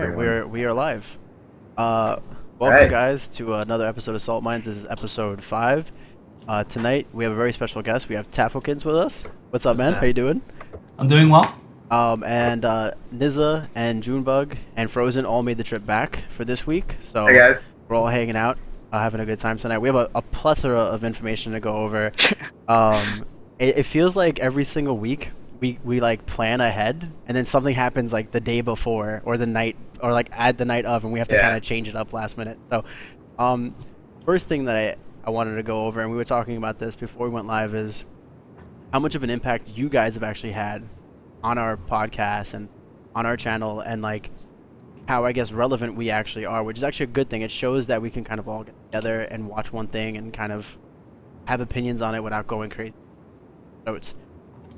everyone. We are live. Welcome, Alright. guys, to another episode of Salt Mines. This is Ep.5. Tonight we have a very special guest. We have Tafokints with us. What's up, man? How you doing? I'm doing well. And Nizza and Junebug and Frozen all made the trip back for this week. So Hey guys. we're all hanging out, having a good time tonight. We have a plethora of information to go over. It feels like every single week we like plan ahead, and then something happens like the day before or the night or like at the night of, and we have to kind of change it up last minute. So first thing that I wanted to go over, and we were talking about this before we went live, is how much of an impact you guys have actually had on our podcast and on our channel, and like how I guess relevant we actually are, which is actually a good thing. It shows that we can kind of all get together and watch one thing and kind of have opinions on it without going crazy notes.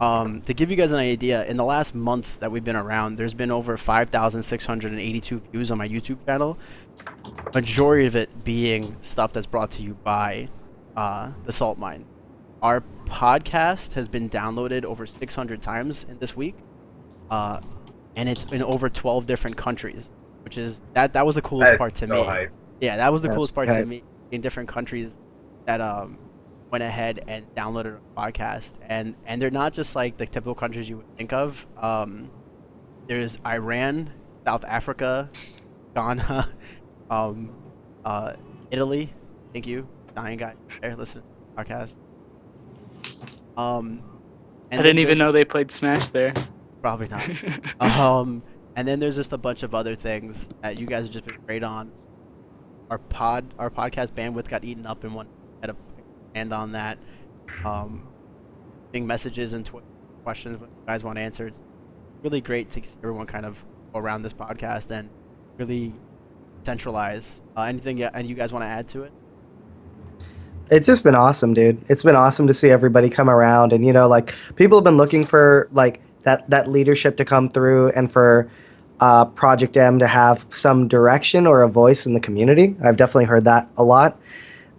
To give you guys an idea, in the last month that we've been around, there's been over 5,682 views on my YouTube channel. Majority of it being stuff that's brought to you by the Salt Mine. Our podcast has been downloaded over 600 times in this week, and it's in over 12 different countries, which is that was the coolest part to me. Hype. Yeah, that was the coolest part to me, in different countries that went ahead and downloaded a podcast, and they're not just like the typical countries you would think of. There's Iran, South Africa, Ghana, Italy. Thank you, dying guy there listening to the podcast. I didn't even know they played Smash there. Probably not. And then there's just a bunch of other things that you guys have just been great on. Our podcast bandwidth got eaten up in one. Had a hand on that. Being messages and questions what you guys want answered. It's really great to see everyone kind of go around this podcast and really centralize. Anything and you guys want to add to it? It's just been awesome, dude. It's been awesome to see everybody come around, and like people have been looking for like that leadership to come through, and for Project M to have some direction or a voice in the community. I've definitely heard that a lot,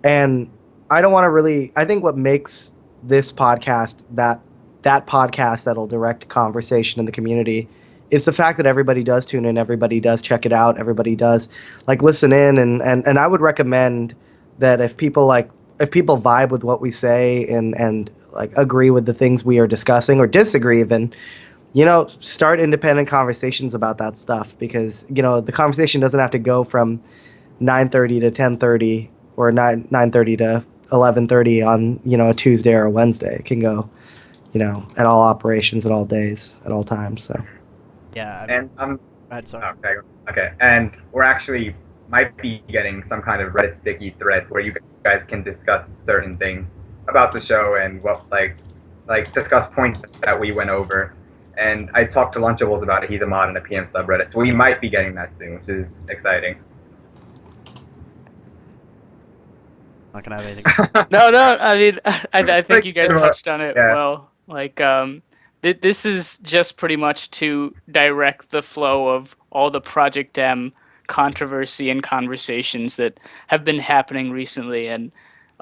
and I don't want to really. I think what makes this podcast that podcast that'll direct conversation in the community is the fact that everybody does tune in, everybody does check it out, everybody does like listen in, and I would recommend that if people vibe with what we say and like agree with the things we are discussing or disagree even, start independent conversations about that stuff, because the conversation doesn't have to go from 9:30 to 10:30 or 9:30 to 11:30 on a Tuesday or a Wednesday. It can go at all operations, at all days, at all times. So yeah. Okay, and we're actually might be getting some kind of Reddit sticky thread where you guys can discuss certain things about the show and what like discuss points that we went over. And I talked to Lunchables about it. He's a mod in a PM subreddit, so we might be getting that soon, which is exciting. Not gonna have anything. No. I mean, I think you guys touched on it well. Like, this is just pretty much to direct the flow of all the Project M controversy and conversations that have been happening recently. And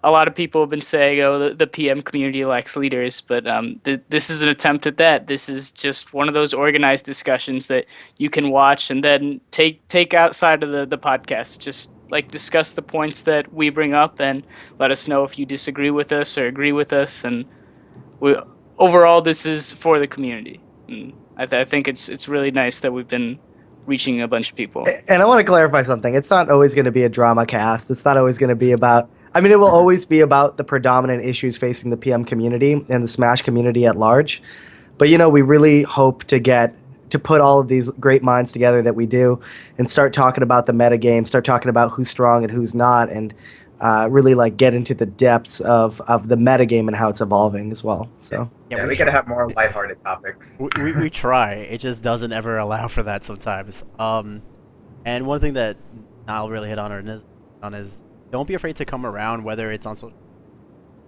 a lot of people have been saying, "Oh, the PM community lacks leaders," but this is an attempt at that. This is just one of those organized discussions that you can watch and then take outside of the podcast. Just like discuss the points that we bring up and let us know if you disagree with us or agree with us. And overall, this is for the community. And I think it's really nice that we've been reaching a bunch of people. And I want to clarify something. It's not always going to be a drama cast. It's not always going to be about. I mean, it will always be about the predominant issues facing the PM community and the Smash community at large. But we really hope to put all of these great minds together that we do, and start talking about the metagame, start talking about who's strong and who's not, and really like get into the depths of the metagame and how it's evolving as well. So yeah, we gotta have more lighthearted topics. We try. It just doesn't ever allow for that sometimes. And one thing that I'll really hit on is don't be afraid to come around, whether it's on social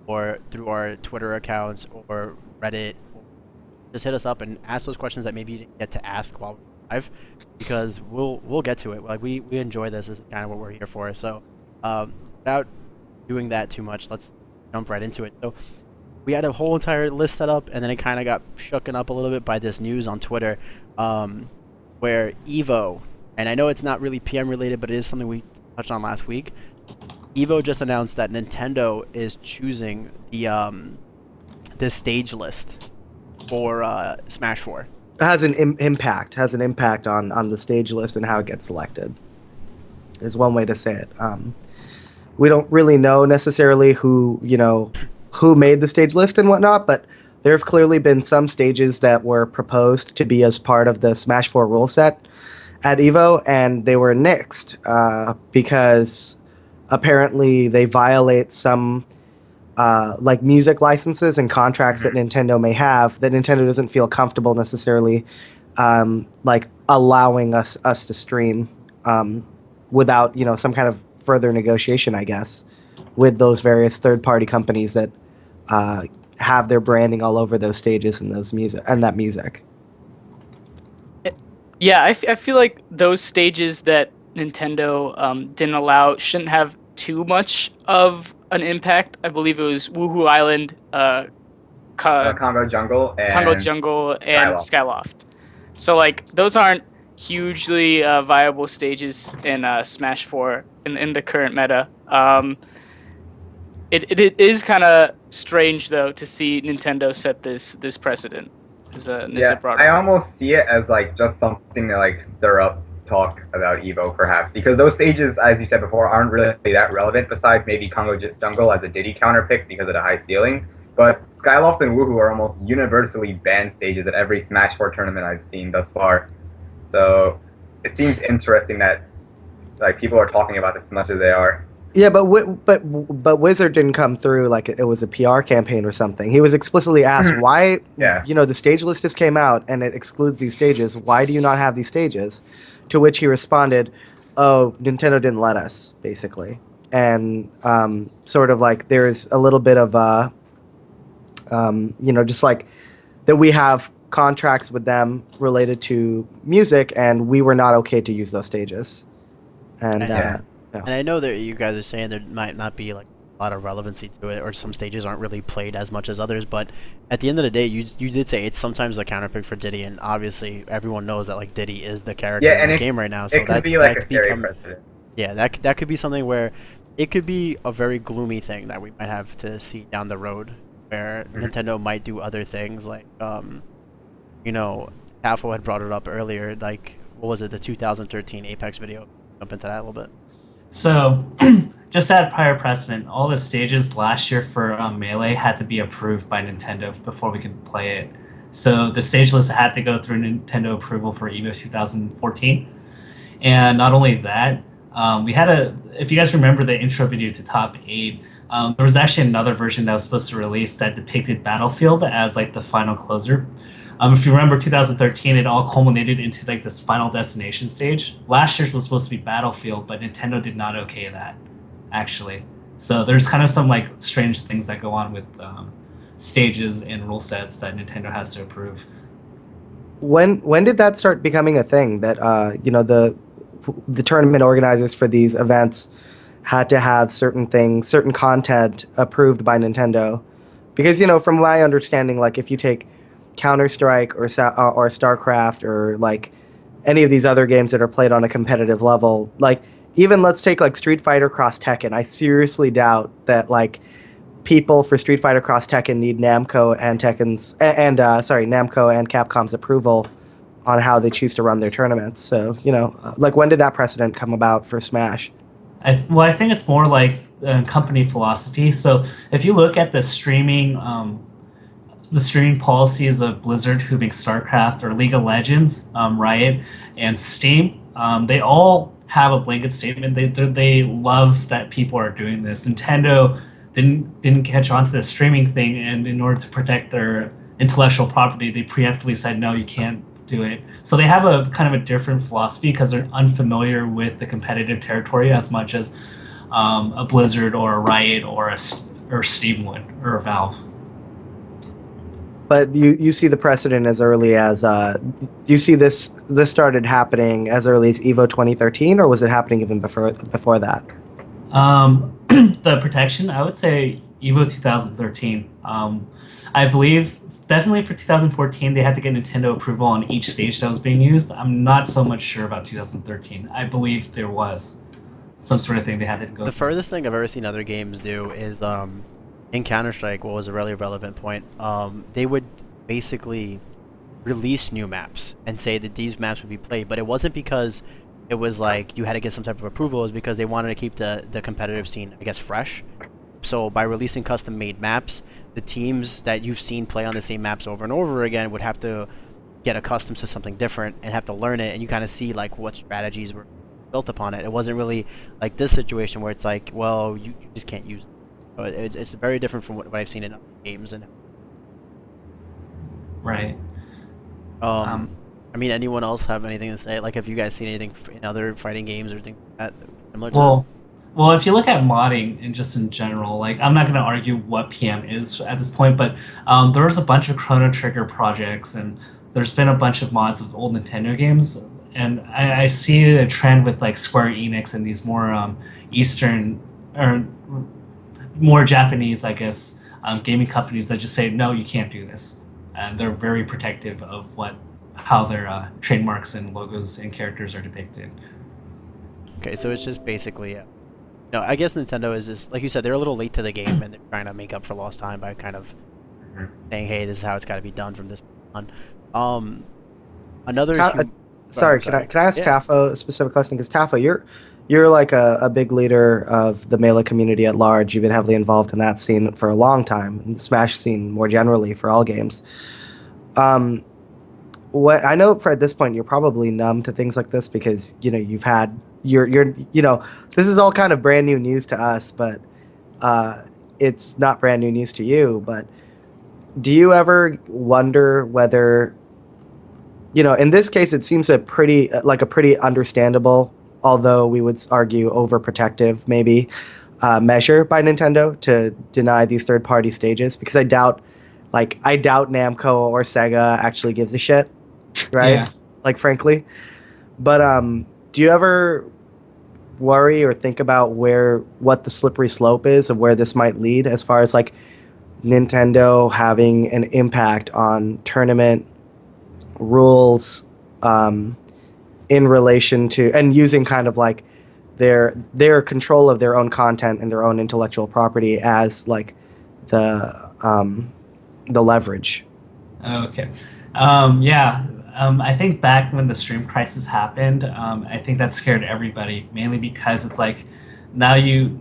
or through our Twitter accounts or Reddit. Just hit us up and ask those questions that maybe you didn't get to ask while we're live, because we'll get to it. Like we enjoy this. This is kind of what we're here for. So without doing that too much, let's jump right into it. So we had a whole entire list set up, and then it kind of got shooken up a little bit by this news on Twitter, where Evo and I know it's not really PM related, but it is something we touched on last week. Evo just announced that Nintendo is choosing the stage list for Smash 4. It has an impact on the stage list and how it gets selected. Is one way to say it. We don't really know necessarily who made the stage list and whatnot, but there have clearly been some stages that were proposed to be as part of the Smash 4 rule set at Evo, and they were nixed because apparently they violate some like music licenses and contracts that Nintendo may have that Nintendo doesn't feel comfortable necessarily like allowing us to stream without some kind of further negotiation, I guess, with those various third-party companies that have their branding all over those stages and that music. Yeah, I feel like those stages that Nintendo didn't allow shouldn't have too much of an impact. I believe it was Woohoo Island, Congo Jungle, and Skyloft. So like those aren't hugely viable stages in Smash 4 in the current meta. It is kind of strange though to see Nintendo set this precedent. I almost see it as like just something to like stir up talk about Evo, perhaps, because those stages, as you said before, aren't really that relevant. Besides maybe Congo Jungle as a Diddy counter pick because of the high ceiling, but Skyloft and Woohoo are almost universally banned stages at every Smash 4 tournament I've seen thus far. So it seems interesting that like people are talking about this as much as they are. Yeah, but Wizard didn't come through like it was a PR campaign or something. He was explicitly asked why, the stage list just came out and it excludes these stages. Why do you not have these stages? To which he responded, "Oh, Nintendo didn't let us," basically. And sort of like there's a little bit of just like that we have contracts with them related to music, and we were not okay to use those stages. And and I know that you guys are saying there might not be like a lot of relevancy to it, or some stages aren't really played as much as others, but at the end of the day, you did say it's sometimes a counterpick for Diddy, and obviously everyone knows that like Diddy is the character in the game right now. So it could be like a stereo precedent. Yeah, that could be something where it could be a very gloomy thing that we might have to see down the road, where Nintendo might do other things like Tafo had brought it up earlier, like what was it, the 2013 Apex video? Jump into that a little bit. So, just that prior precedent, all the stages last year for Melee had to be approved by Nintendo before we could play it. So the stage list had to go through Nintendo approval for Evo 2014. And not only that, we had if you guys remember the intro video to Top 8, there was actually another version that was supposed to release that depicted Battlefield as like the final closer. If you remember 2013, it all culminated into like this Final Destination stage. Last year's was supposed to be Battlefield, but Nintendo did not okay that, actually. So there's kind of some like strange things that go on with stages and rule sets that Nintendo has to approve. When did that start becoming a thing that the tournament organizers for these events had to have certain content approved by Nintendo? Because from my understanding, like if you take Counter-Strike or StarCraft or like any of these other games that are played on a competitive level, like even let's take like Street Fighter Cross Tekken, I seriously doubt that like people for Street Fighter Cross Tekken need Namco and Namco and Capcom's approval on how they choose to run their tournaments. So like when did that precedent come about for Smash? I think it's more like company philosophy. So if you look at the streaming policies of Blizzard, who makes StarCraft, or League of Legends, Riot, and Steam, they all have a blanket statement. They love that people are doing this. Nintendo didn't catch on to the streaming thing, and in order to protect their intellectual property, they preemptively said, no, you can't do it. So they have a kind of a different philosophy because they're unfamiliar with the competitive territory as much as a Blizzard or a Riot or Steam would, or a Valve. But you see the precedent as early as do you see this started happening as early as Evo 2013, or was it happening even before that? The protection, I would say Evo 2013. I believe definitely for 2014, they had to get Nintendo approval on each stage that was being used. I'm not so much sure about 2013. I believe there was some sort of thing they had to go The through. furthest thing I've ever seen other games do is in Counter-Strike, what was a really relevant point, they would basically release new maps and say that these maps would be played, but it wasn't because it was like you had to get some type of approval. It was because they wanted to keep the competitive scene, I guess, fresh. So by releasing custom-made maps, the teams that you've seen play on the same maps over and over again would have to get accustomed to something different and have to learn it, and you kind of see like what strategies were built upon it. It wasn't really like this situation where it's like, well, you just can't use it. So it's very different from what I've seen in other games. And Right. I mean, anyone else have anything to say? Like, have you guys seen anything in other fighting games or things like that similar to this? Well, if you look at modding and just in general, like I'm not going to argue what PM is at this point, but there was a bunch of Chrono Trigger projects, and there's been a bunch of mods of old Nintendo games, and I see a trend with like Square Enix and these more Eastern or more Japanese, I guess, gaming companies that just say no, you can't do this, and they're very protective of how their trademarks and logos and characters are depicted. Okay, so it's just basically, no, I guess Nintendo is just, like you said, they're a little late to the game, and they're trying to make up for lost time by kind of saying, hey, this is how it's got to be done from this point on. Sorry, can I ask Tafo a specific question? Because Tafo, you're like a big leader of the Melee community at large. You've been heavily involved in that scene for a long time, and the Smash scene more generally for all games. What I know at this point, you're probably numb to things like this because you've had this is all kind of brand new news to us, but it's not brand new news to you. But do you ever wonder whether in this case it seems a pretty understandable, although we would argue overprotective maybe measure by Nintendo to deny these third-party stages, because I doubt Namco or Sega actually gives a shit, right? Yeah. Like, frankly. But do you ever worry or think about what the slippery slope is of where this might lead, as far as like Nintendo having an impact on tournament rules in relation to, and using kind of like their control of their own content and their own intellectual property as like the leverage? Okay. I think back when the stream crisis happened, I think that scared everybody, mainly because it's like now we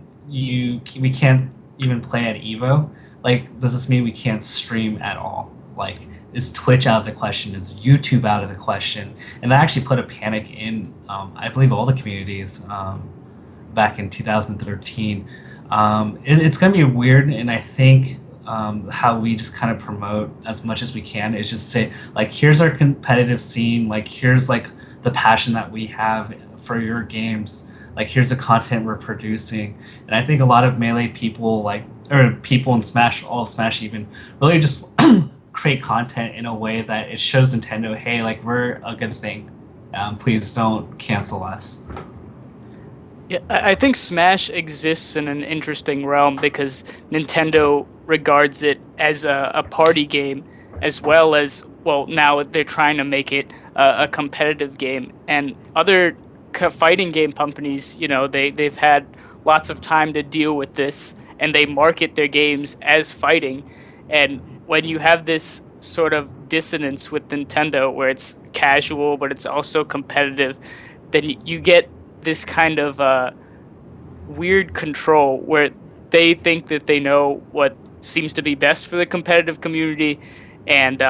can't even play at Evo. Like, does this mean we can't stream at all? Like, is Twitch out of the question? Is YouTube out of the question? And that actually put a panic in, I believe, all the communities back in 2013. It's going to be weird, and I think how we just kind of promote as much as we can is just say, like, here's our competitive scene, like, here's like the passion that we have for your games, like, here's the content we're producing. And I think a lot of Melee people, or people in Smash, all Smash even, really just create content in a way that it shows Nintendo, hey, like, we're a good thing, please don't cancel us. Yeah, I think Smash exists in an interesting realm because Nintendo regards it as a party game, as well as, well, now they're trying to make it a competitive game. And other fighting game companies, they've had lots of time to deal with this, and they market their games as fighting. And when you have this sort of dissonance with Nintendo, where it's casual but it's also competitive, then you get this kind of weird control where they think that they know what seems to be best for the competitive community, and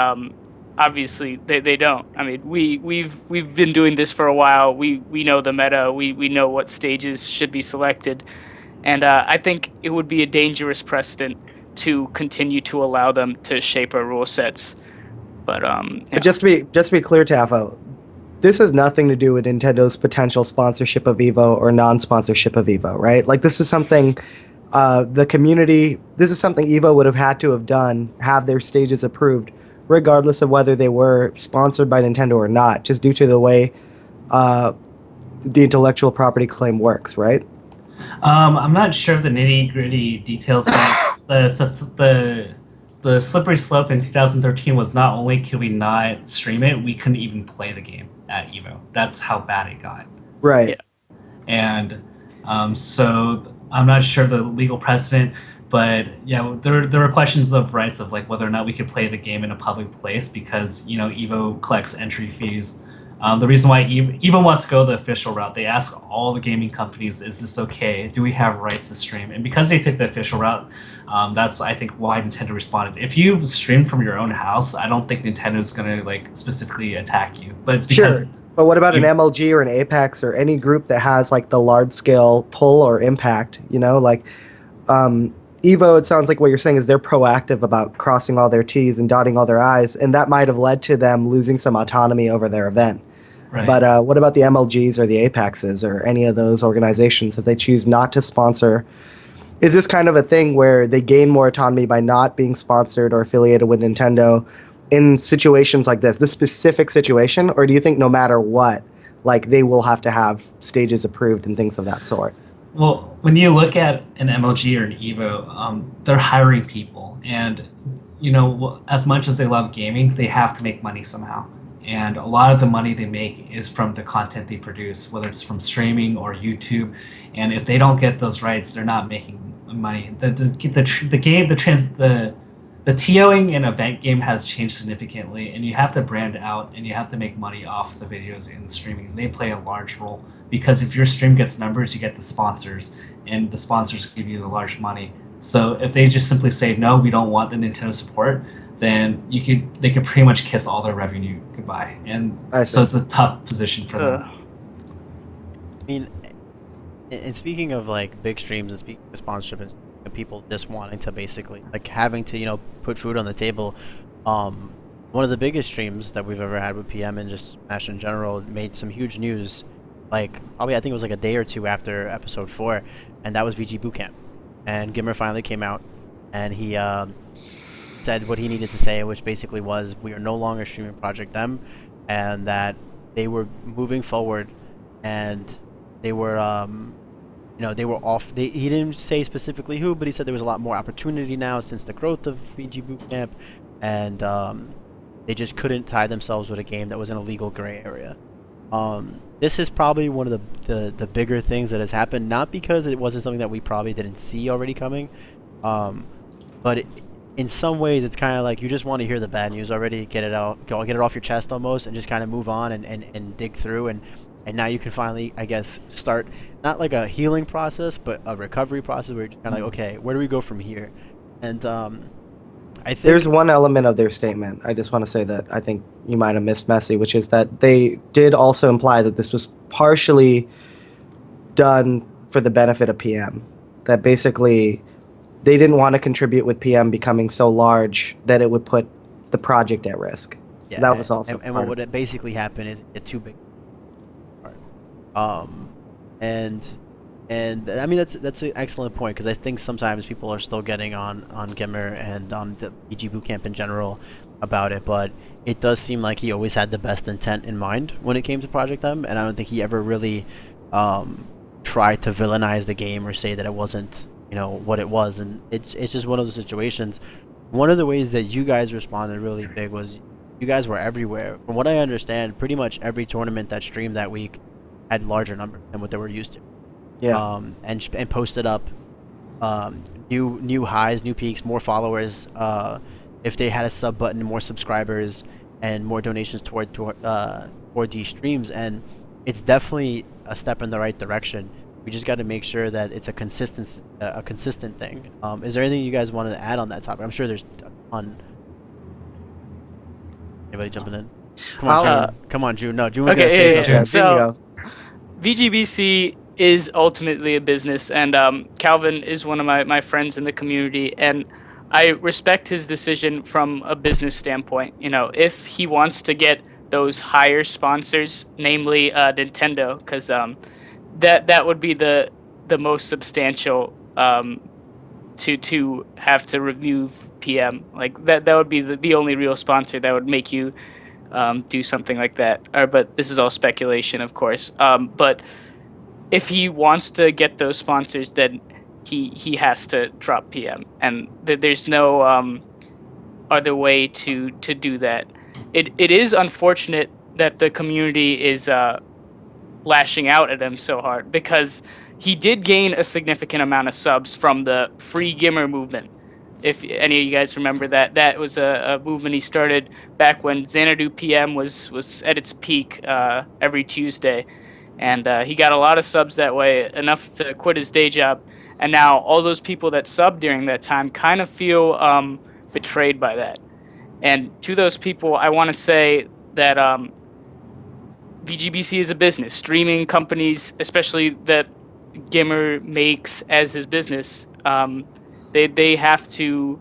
obviously they don't. I mean, we've been doing this for a while. We know the meta. We know what stages should be selected, and I think it would be a dangerous precedent to continue to allow them to shape our rule sets. But just to be clear, Tafo, this has nothing to do with Nintendo's potential sponsorship of Evo or non-sponsorship of Evo, right? Like, this is something this is something Evo would have had to have done, have their stages approved, regardless of whether they were sponsored by Nintendo or not, just due to the way the intellectual property claim works, right? I'm not sure of the nitty-gritty details, but the the slippery slope in 2013 was not only could we not stream it, we couldn't even play the game at Evo. That's how bad it got. Right. Yeah. And so I'm not sure the legal precedent, but yeah, there were questions of rights of like whether or not we could play the game in a public place because Evo collects entry fees. The reason why Evo wants to go the official route, they ask all the gaming companies, is this okay? Do we have rights to stream? And because they took the official route, that's I think why Nintendo responded. If you stream from your own house, I don't think Nintendo's gonna like specifically attack you. But it's because Sure. But what about an MLG or an Apex or any group that has like the large scale pull or impact? Evo, it sounds like what you're saying is they're proactive about crossing all their T's and dotting all their I's, and that might have led to them losing some autonomy over their event. Right. But what about the MLGs or the Apexes or any of those organizations if they choose not to sponsor? Is this kind of a thing where they gain more autonomy by not being sponsored or affiliated with Nintendo in situations like this specific situation, or do you think no matter what, like they will have to have stages approved and things of that sort? Well, when you look at an MLG or an Evo, they're hiring people, and as much as they love gaming, they have to make money somehow. And a lot of the money they make is from the content they produce, whether it's from streaming or YouTube. And if they don't get those rights, they're not making money. The TOing in event game has changed significantly, and you have to brand out and you have to make money off the videos and the streaming. They play a large role because if your stream gets numbers, you get the sponsors, and the sponsors give you the large money. So if they just simply say no, we don't want the Nintendo support, then they could pretty much kiss all their revenue goodbye, and so it's a tough position for them. I mean, and speaking of like big streams and speaking of sponsorship and people just wanting to basically like having to put food on the table, one of the biggest streams that we've ever had with PM and just Smash in general made some huge news, like probably I think it was like a day or two after episode 4, and that was VG Bootcamp, and Gimmer finally came out and he said what he needed to say, which basically was we are no longer streaming Project M, and that they were moving forward, and they were they were off. He didn't say specifically who, but he said there was a lot more opportunity now since the growth of VG Bootcamp, and they just couldn't tie themselves with a game that was in a legal gray area. This is probably one of the bigger things that has happened, not because it wasn't something that we probably didn't see already coming, but in some ways it's kind of like you just want to hear the bad news already, get it out, get it off your chest almost, and just kind of move on and dig through, and now you can finally, I guess, start not like a healing process, but a recovery process where you're just kind of like, okay, where do we go from here? And I think there's one element of their statement I just want to say that I think you might have missed, Messi, which is that they did also imply that this was partially done for the benefit of PM, that basically they didn't want to contribute with PM becoming so large that it would put the project at risk. So yeah, that was also and what would basically happen is it too big. And I mean that's an excellent point, because I think sometimes people are still getting on Gimmer and on the VG Bootcamp in general about it, but it does seem like he always had the best intent in mind when it came to Project M, and I don't think he ever really tried to villainize the game or say that it wasn't what it was. And it's just one of those situations. One of the ways that you guys responded really big was you guys were everywhere. From what I understand, pretty much every tournament that streamed that week had larger numbers than what they were used to. Yeah. And posted up new highs, new peaks, more followers. If they had a sub button, more subscribers and more donations toward these streams. And it's definitely a step in the right direction. We just got to make sure that it's a consistent thing. Is there anything you guys wanted to add on that topic? I'm sure there's a ton. Anybody jumping in? Come on, June. No, June was gonna say something. Yeah, So, VGBC is ultimately a business, and Calvin is one of my friends in the community, and I respect his decision from a business standpoint. If he wants to get those higher sponsors, namely Nintendo, because that would be the most substantial to have to remove PM. Like that would be the only real sponsor that would make you do something like that. But this is all speculation, of course. But if he wants to get those sponsors, then he has to drop PM, and there's no other way to do that. It is unfortunate that the community is lashing out at him so hard, because he did gain a significant amount of subs from the free Gimmer movement. If any of you guys remember that, that was a movement he started back when Xanadu PM was at its peak every Tuesday, and he got a lot of subs that way, enough to quit his day job. And now all those people that subbed during that time kind of feel betrayed by that. And to those people, I want to say that VGBC is a business. Streaming companies, especially that Gimmer makes as his business, they have to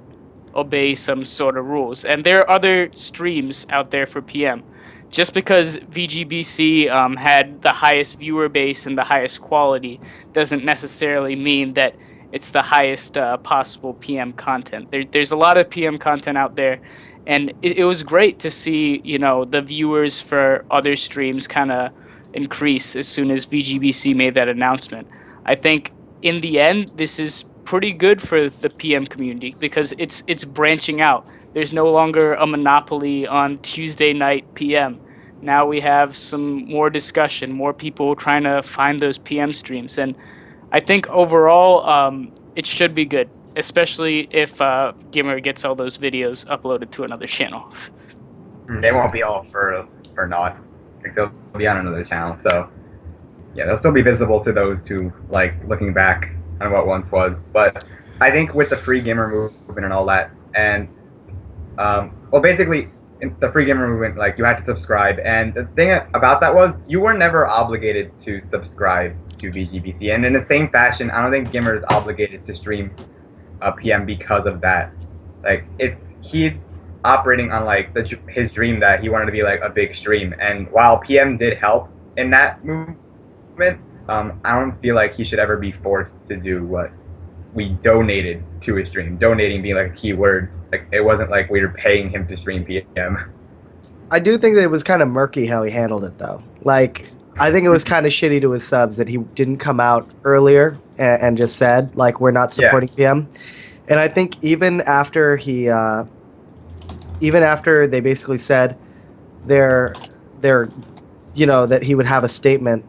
obey some sort of rules. And there are other streams out there for PM. Just because VGBC had the highest viewer base and the highest quality doesn't necessarily mean that it's the highest possible PM content. There's a lot of PM content out there, and it was great to see, you know, the viewers for other streams kind of increase as soon as VGBC made that announcement. I think in the end, this is pretty good for the PM community because it's branching out. There's no longer a monopoly on Tuesday night PM. Now we have some more discussion, more people trying to find those PM streams, and I think overall it should be good, especially if Gimmer gets all those videos uploaded to another channel. They won't be all for naught. Like, they'll be on another channel, so yeah, they'll still be visible to those who like looking back on what once was. But I think with the free Gimmer movement and all that, and well, basically in the free Gimmer movement, like, you had to subscribe, and the thing about that was you were never obligated to subscribe to VGBC, and in the same fashion, I don't think Gimmer is obligated to stream PM because of that. Like, he's operating on like his dream that he wanted to be like a big stream, and while PM did help in that movement, I don't feel like he should ever be forced to do what we donated to his stream. Donating being like a key word. Like, it wasn't like we were paying him to stream PM. I do think that it was kind of murky how he handled it, though. Like, I think it was kind of shitty to his subs that he didn't come out earlier and just said, like, we're not supporting PM. And I think even after they basically said they're you know, that he would have a statement,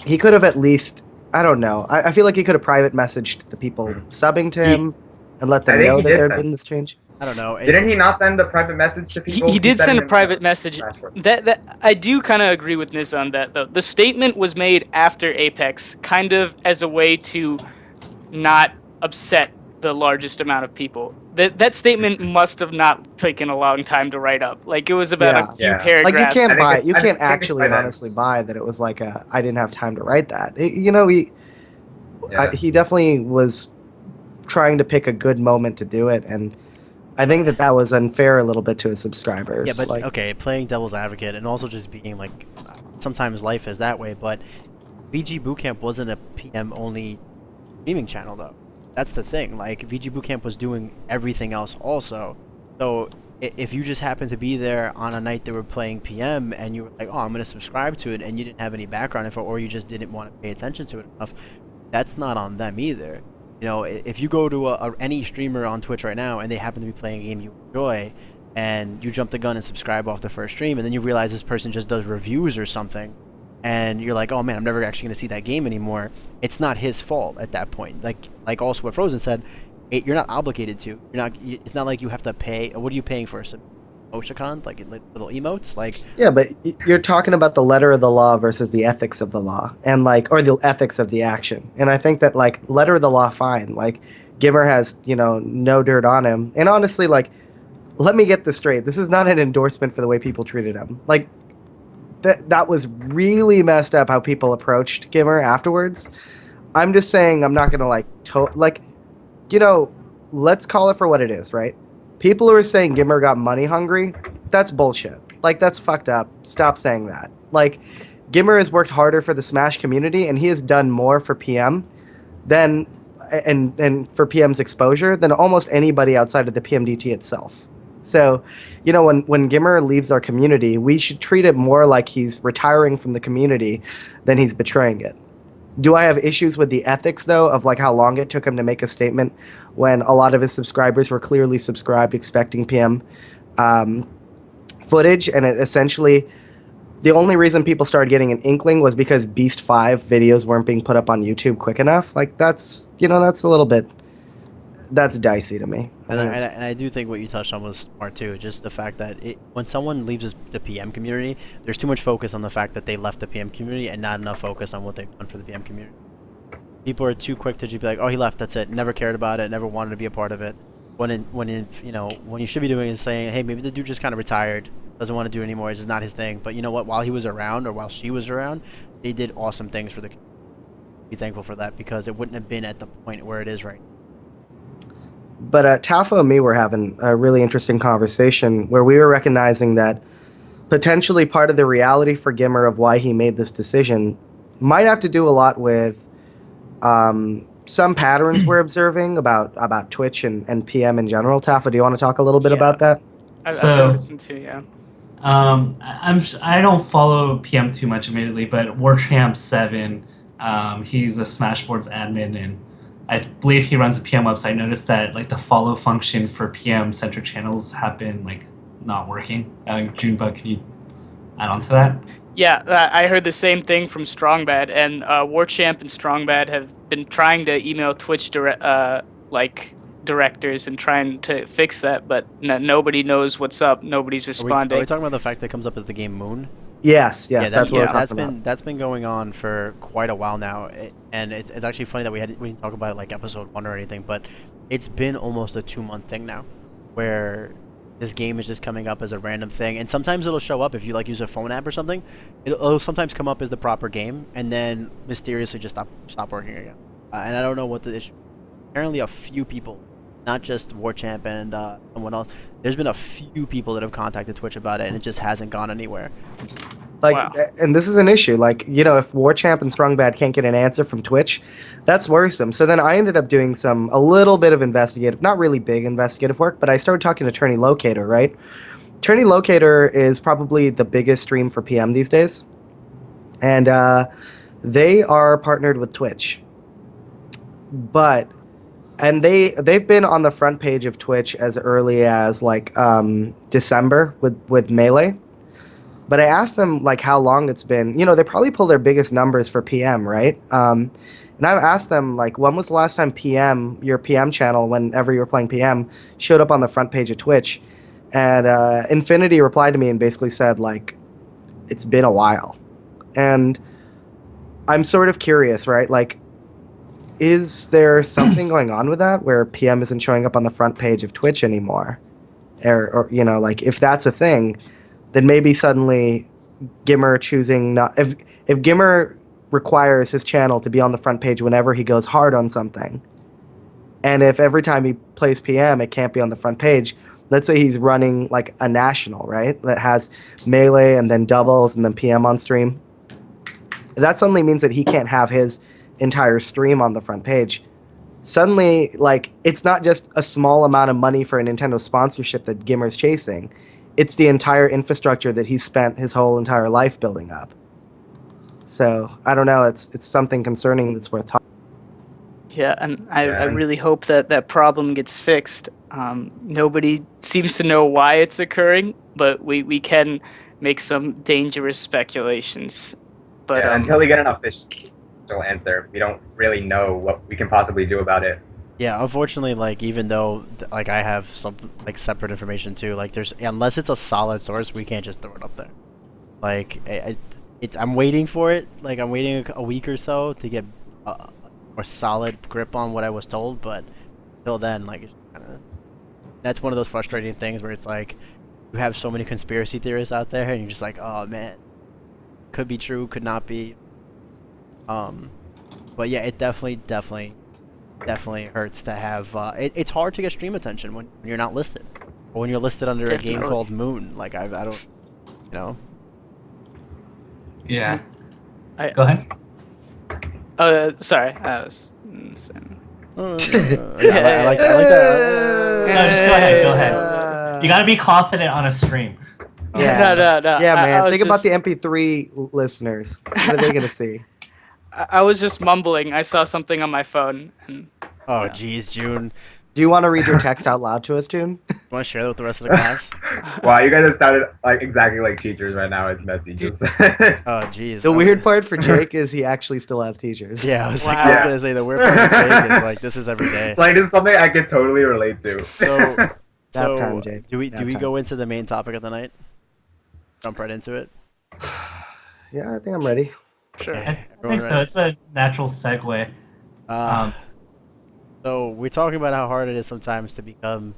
he could have at least, I don't know. I feel like he could have private messaged the people subbing to him and let them know that there had been this change. I don't know. Didn't he not send a private message to people? He did send a private message. That I do kind of agree with Niz on that, though. The statement was made after Apex, kind of as a way to not upset the largest amount of people. That statement must have not taken a long time to write up. Like, it was about a few paragraphs. Like, you can't actually honestly buy that it was like I didn't have time to write that. You know, he definitely was trying to pick a good moment to do it, and I think that was unfair a little bit to his subscribers. Yeah, but like, okay, playing devil's advocate and also just being like, sometimes life is that way, but VG Bootcamp wasn't a PM only streaming channel, though. That's the thing. Like, VG Bootcamp was doing everything else also. So if you just happened to be there on a night they were playing PM and you were like, oh, I'm going to subscribe to it, and you didn't have any background info, or you just didn't want to pay attention to it enough, that's not on them either. You know, if you go to any streamer on Twitch right now and they happen to be playing a game you enjoy, and you jump the gun and subscribe off the first stream, and then you realize this person just does reviews or something, and you're like, oh man, I'm never actually going to see that game anymore, it's not his fault at that point. Like also what Frozen said, you're not obligated to. It's not like you have to pay. What are you paying for? Some emoticons, like little emotes, like. Yeah, but you're talking about the letter of the law versus the ethics of the law, and or the ethics of the action. And I think that, like, letter of the law, fine. Like, Gimmer has, you know, no dirt on him. And honestly, like, let me get this straight. This is not an endorsement for the way people treated him. Like, that was really messed up how people approached Gimmer afterwards. I'm just saying, I'm not gonna you know, let's call it for what it is, right? People who are saying Gimmer got money hungry, that's bullshit. Like, that's fucked up. Stop saying that. Like, Gimmer has worked harder for the Smash community, and he has done more for PM than and for PM's exposure than almost anybody outside of the PMDT itself. So, you know, when Gimmer leaves our community, we should treat it more like he's retiring from the community than he's betraying it. Do I have issues with the ethics, though, of like how long it took him to make a statement when a lot of his subscribers were clearly subscribed expecting PM footage, and it essentially the only reason people started getting an inkling was because Beast 5 videos weren't being put up on YouTube quick enough. Like that's that's a little bit that's dicey to me. And I do think what you touched on was smart too. Just the fact that when someone leaves the PM community, there's too much focus on the fact that they left the PM community and not enough focus on what they've done for the PM community. People are too quick to just be like, "Oh, he left. That's it. Never cared about it. Never wanted to be a part of it." When you should be doing is saying, "Hey, maybe the dude just kind of retired, doesn't want to do it anymore. It's just not his thing." But you know what? While he was around or while she was around, they did awesome things for the community. Be thankful for that because it wouldn't have been at the point where it is right now. But Tafo and me were having a really interesting conversation where we were recognizing that potentially part of the reality for Gimmer of why he made this decision might have to do a lot with some patterns we're observing about Twitch and PM in general. Tafo, do you want to talk a little bit about that? I've listened to, yeah. I don't follow PM too much immediately, but Warchamp7, he's a Smashboards admin, and I believe he runs a PM website. I noticed that like the follow function for PM centric channels have been like not working. Junebug, can you add on to that? Yeah, I heard the same thing from Strongbad, and Warchamp and Strongbad have been trying to email Twitch directors and trying to fix that, but nobody knows what's up. Nobody's responding. Are we talking about the fact that it comes up as the game Moon? Yes, that's what we're talking about. That's been going on for quite a while now, and it's actually funny that we didn't talk about it like episode 1 or anything, but it's been almost a 2-month thing now, where this game is just coming up as a random thing, and sometimes it'll show up if you like use a phone app or something. It'll sometimes come up as the proper game, and then mysteriously just stop working again. And I don't know what the issue. Apparently, a few people, not just Warchamp and someone else. There's been a few people that have contacted Twitch about it, and it just hasn't gone anywhere. Like, wow. And this is an issue. Like, if Warchamp and Strongbad can't get an answer from Twitch, that's worrisome. So then I ended up doing a little bit of investigative, not really big investigative work, but I started talking to Attorney Locator, right? Attorney Locator is probably the biggest stream for PM these days. And they are partnered with Twitch. And they've been on the front page of Twitch as early as like December with Melee. But I asked them like how long it's been. They probably pull their biggest numbers for PM, right? And I've asked them like, when was the last time your PM channel, whenever you were playing PM, showed up on the front page of Twitch? And Infinity replied to me and basically said like, it's been a while. And I'm sort of curious, right? Like, is there something going on with that where PM isn't showing up on the front page of Twitch anymore? Or like if that's a thing, then maybe suddenly Gimmer choosing not... If Gimmer requires his channel to be on the front page whenever he goes hard on something, and if every time he plays PM it can't be on the front page, let's say he's running like a national, right? That has Melee and then doubles and then PM on stream. That suddenly means that he can't have his entire stream on the front page. Suddenly, like, it's not just a small amount of money for a Nintendo sponsorship that Gimmer's chasing. It's the entire infrastructure that he's spent his whole entire life building up. So, I don't know, it's something concerning that's worth talking. Yeah, and I really hope that problem gets fixed. Nobody seems to know why it's occurring, but we can make some dangerous speculations. But until we get an official answer, we don't really know what we can possibly do about it. Yeah, unfortunately, like, even though like I have some like separate information too, like unless it's a solid source, we can't just throw it up there. Like, I'm waiting for it. Like, I'm waiting a week or so to get a more solid grip on what I was told, but until then, like, it's that's one of those frustrating things where it's like you have so many conspiracy theorists out there, and you're just like, oh man, could be true, could not be. But yeah, it definitely hurts to have. It's hard to get stream attention when you're not listed, or when you're listed under a game called Moon. Like I don't, Yeah. Go ahead. Sorry, I was. I like that. No, just go ahead. You gotta be confident on a stream. Yeah. No. Yeah, man. Think just... about the MP3 listeners. What are they gonna see? I was just mumbling. I saw something on my phone. And, Oh, geez, June. Do you want to read your text out loud to us, Toon? You want to share that with the rest of the class? Wow, you guys have sounded like exactly like teachers right now. It's messy. Just Oh, geez. The weird part for Jake is he actually still has teachers. Yeah, I was Wow. gonna say the weird part for Jake is like this is every day. It's like this is something I can totally relate to. So, Nap time, Jake. do we Nap time. go into the main topic of the night? Jump right into it. Yeah, I think I'm ready. sure. I Everyone think so. ready? It's a natural segue. So we're talking about how hard it is sometimes to become,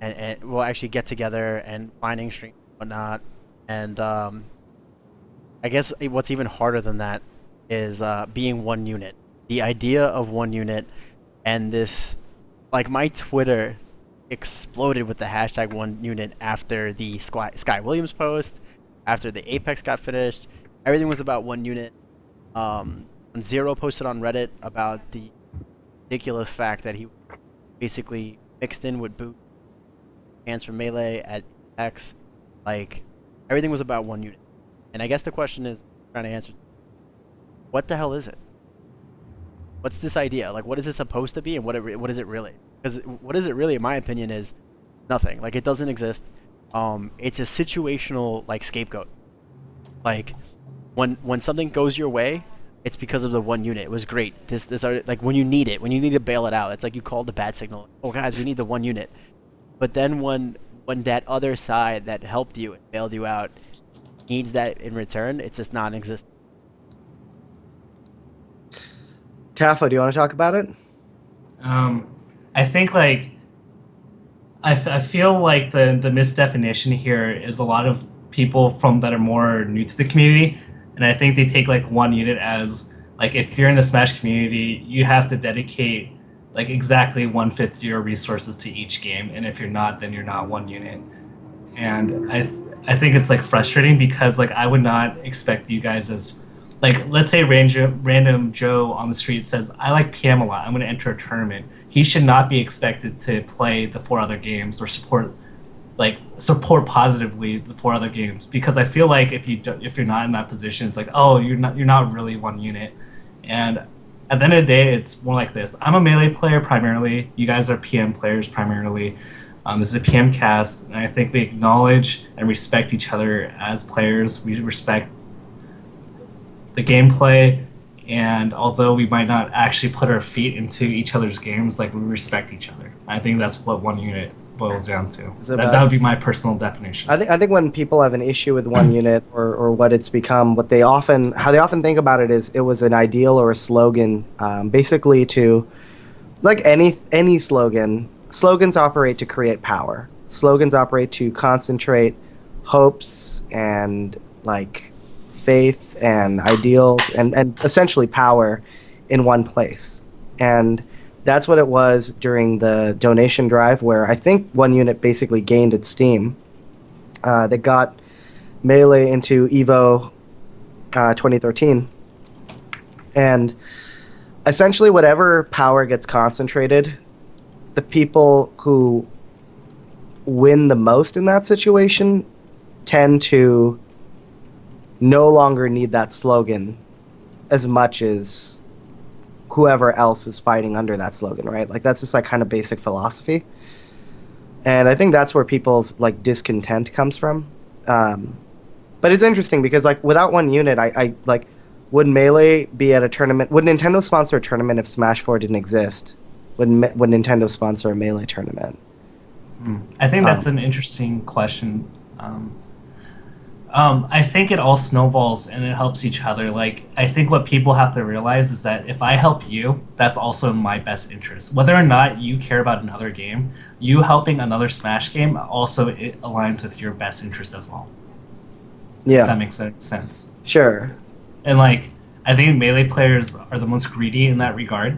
and well, actually get together and finding streams and whatnot, and I guess what's even harder than that is being one unit. The idea of one unit, and this, like my Twitter exploded with the hashtag one unit after the Sky Williams post, after the Apex got finished. Everything was about one unit. When Zero posted on Reddit about the ridiculous fact that he basically mixed in with boot hands from Melee at X, like everything was about one unit. And I guess the question is, trying to answer, what the hell is it? What's this idea? Like, what is it supposed to be, and what is it really? Because what is it really, in my opinion, is nothing. Like, it doesn't exist. It's a situational like scapegoat. Like, when something goes your way, it's because of the one unit. It was great. Like when you need it, when you need to bail it out, it's like you called the bad signal. Oh guys, we need the one unit. But then when that other side that helped you and bailed you out needs that in return, it's just non-existent. Tafo, do you want to talk about it? I think like I feel like the misdefinition here is a lot of people that are more new to the community, and I think they take like one unit as like if you're in the Smash community, you have to dedicate like exactly 1/5 of your resources to each game, and if you're not, then you're not one unit. And I think it's like frustrating because like I would not expect you guys as like, let's say random Joe on the street says, I like PM a lot, I'm going to enter a tournament. He should not be expected to play the 4 other games or support positively the 4 other games, because I feel like if you're not in that position, it's like, oh, you're not really one unit. And at the end of the day, it's more like this. I'm a Melee player primarily. You guys are PM players primarily. This is a PM cast, and I think we acknowledge and respect each other as players. We respect the gameplay, and although we might not actually put our feet into each other's games, like we respect each other. I think that's what one unit boils down to. That would be my personal definition. I think when people have an issue with one unit or what it's become, how they often think about it is it was an ideal or a slogan, basically to, like any slogan. Slogans operate to create power. Slogans operate to concentrate hopes and like faith and ideals and essentially power in one place. And that's what it was during the donation drive, where I think one unit basically gained its steam. That got Melee into EVO 2013. And essentially whatever power gets concentrated, the people who win the most in that situation tend to no longer need that slogan as much as whoever else is fighting under that slogan, right? Like that's just like kind of basic philosophy. And I think that's where people's like discontent comes from. But it's interesting because like without one unit, I like, would Melee be at a tournament? Would Nintendo sponsor a tournament if Smash 4 didn't exist? Would Nintendo sponsor a Melee tournament? I think that's an interesting question. I think it all snowballs and it helps each other. Like, I think what people have to realize is that if I help you, that's also in my best interest. Whether or not you care about another game, you helping another Smash game also it aligns with your best interest as well. Yeah. If that makes sense. Sure. And like, I think Melee players are the most greedy in that regard.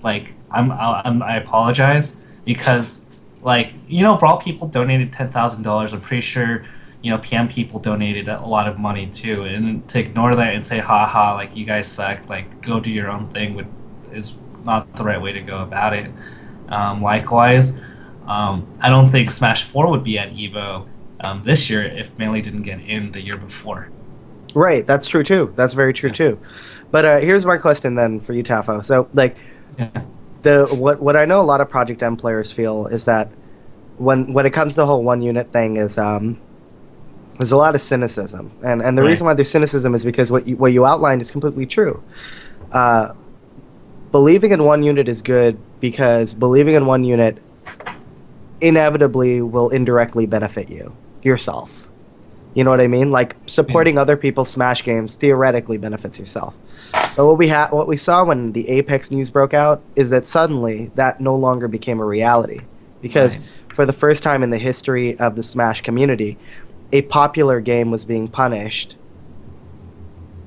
Like, I apologize because, like, you know, Brawl people donated $10,000. I'm pretty sure, you know, PM people donated a lot of money too. And to ignore that and say, haha, like, you guys suck, like, go do your own thing is not the right way to go about it. Likewise, I don't think Smash 4 would be at EVO this year if Melee didn't get in the year before. Right, that's true too. That's very true too. But here's my question then for you, Tafo. So like, what I know a lot of Project M players feel is that when it comes to the whole one unit thing is there's a lot of cynicism, and the reason why there's cynicism is because what you outlined is completely true. Believing in one unit is good because believing in one unit inevitably will indirectly benefit yourself. You know what I mean? Like supporting other people's Smash games theoretically benefits yourself. But what we saw when the Apex news broke out is that suddenly that no longer became a reality because for the first time in the history of the Smash community, a popular game was being punished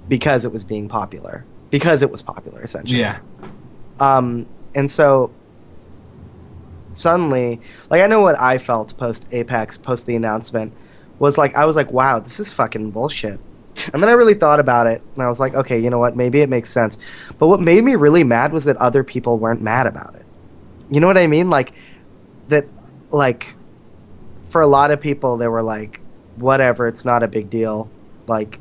because it was being popular. Because it was popular, essentially. Yeah. And so suddenly, like I know what I felt post Apex, post the announcement, was like I was like, wow, this is fucking bullshit. And then I really thought about it, and I was like, okay, you know what? Maybe it makes sense. But what made me really mad was that other people weren't mad about it. You know what I mean? Like that, like for a lot of people, they were like, whatever, it's not a big deal. Like,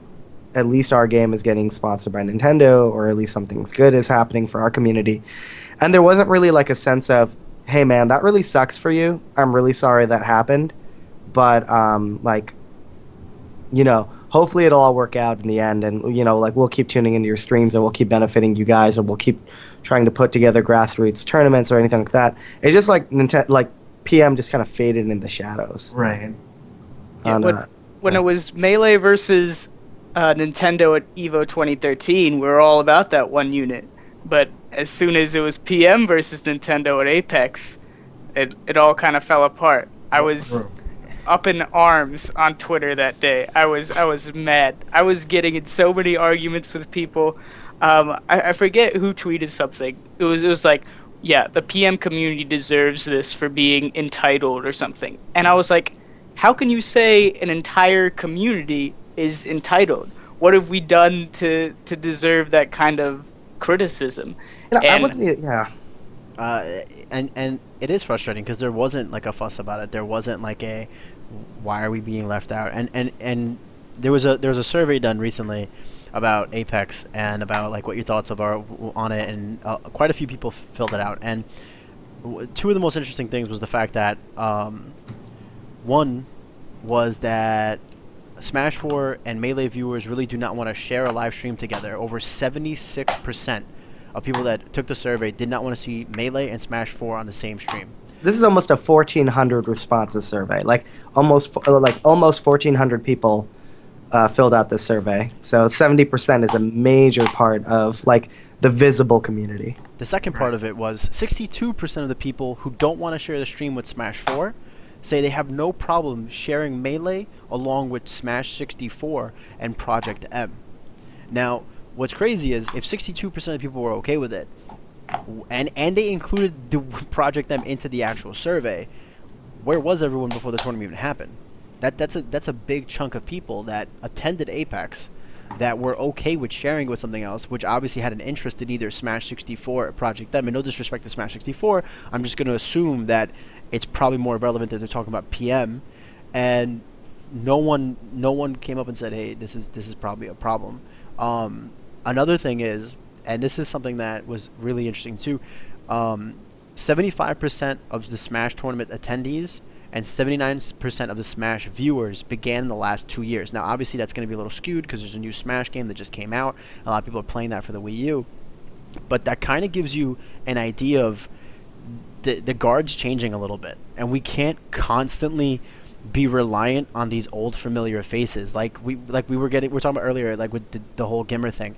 at least our game is getting sponsored by Nintendo, or at least something's good is happening for our community. And there wasn't really like a sense of, hey man, that really sucks for you. I'm really sorry that happened. But like, you know, hopefully it'll all work out in the end, and you know, like we'll keep tuning into your streams, and we'll keep benefiting you guys, and we'll keep trying to put together grassroots tournaments or anything like that. It's just like like PM just kind of faded in the shadows. Right. Yeah, when it was Melee versus Nintendo at EVO 2013, we were all about that one unit. But as soon as it was PM versus Nintendo at Apex, it all kind of fell apart. I was up in arms on Twitter that day. I was mad. I was getting in so many arguments with people. I forget who tweeted something. It was like, yeah, the PM community deserves this for being entitled or something. And I was like, how can you say an entire community is entitled? What have we done to deserve that kind of criticism? You know, I wasn't, yeah. And it is frustrating because there wasn't like a fuss about it. There wasn't like a why are we being left out? And there was a survey done recently about Apex and about like what your thoughts are on it, and quite a few people filled it out. And two of the most interesting things was the fact that one was that Smash 4 and Melee viewers really do not want to share a live stream together. Over 76% of people that took the survey did not want to see Melee and Smash 4 on the same stream. This is almost a 1,400 responses survey. Like almost 1,400 people filled out this survey. So 70% is a major part of like the visible community. The second part of it was 62% of the people who don't want to share the stream with Smash 4 say they have no problem sharing Melee along with Smash 64 and Project M. Now, what's crazy is if 62% of people were okay with it, and they included the Project M into the actual survey, where was everyone before the tournament even happened? That's a big chunk of people that attended Apex that were okay with sharing with something else, which obviously had an interest in either Smash 64 or Project M. And no disrespect to Smash 64, I'm just going to assume that it's probably more relevant that they're talking about PM, and no one came up and said, hey, this is probably a problem. Another thing is, and this is something that was really interesting too, 75% of the Smash tournament attendees and 79% of the Smash viewers began in the last 2 years. Now, obviously, that's going to be a little skewed because there's a new Smash game that just came out. A lot of people are playing that for the Wii U. But that kind of gives you an idea of the guard's changing a little bit. And we can't constantly be reliant on these old familiar faces. Like we were talking about earlier, like with the whole Gimmer thing.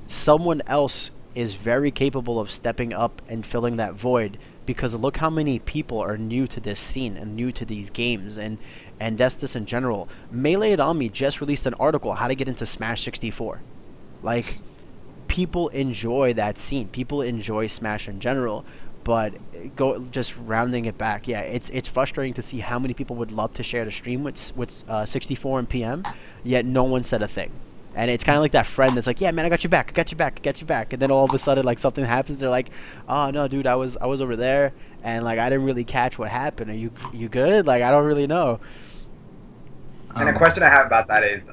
Someone else is very capable of stepping up and filling that void, because look how many people are new to this scene and new to these games, and that's this in general. Melee and Omni just released an article how to get into Smash 64. Like, people enjoy that scene. People enjoy Smash in general. But just rounding it back, yeah, it's frustrating to see how many people would love to share the stream with 64 and PM, yet no one said a thing. And it's kind of like that friend that's like, yeah, man, I got you back, and then all of a sudden, like, something happens, they're like, oh no, dude, I was over there, and like I didn't really catch what happened. Are you good? Like, I don't really know. And a question I have about that is,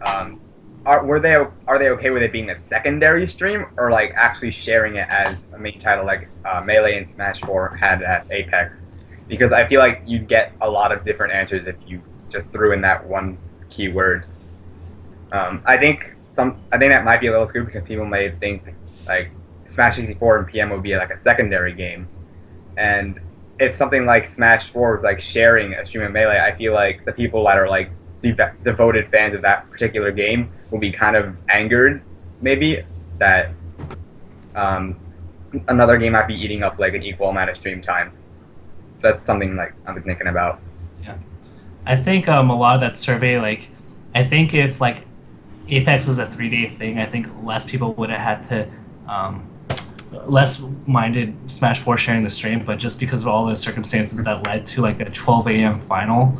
are they okay with it being a secondary stream, or like actually sharing it as a main title like Melee and Smash 4 had at Apex? Because I feel like you'd get a lot of different answers if you just threw in that one keyword. I think that might be a little skewed because people may think like Smash 64 and PM would be like a secondary game, and if something like Smash 4 was like sharing a stream of Melee, I feel like the people that are like devoted fans of that particular game will be kind of angered, maybe, that another game might be eating up like an equal amount of stream time. So that's something like I'm thinking about. Yeah, I think a lot of that survey, like, I think if like Apex was a 3-day thing, I think less people would have had to. Less minded Smash 4 sharing the stream, but just because of all the circumstances that led to like a 12 a.m. final,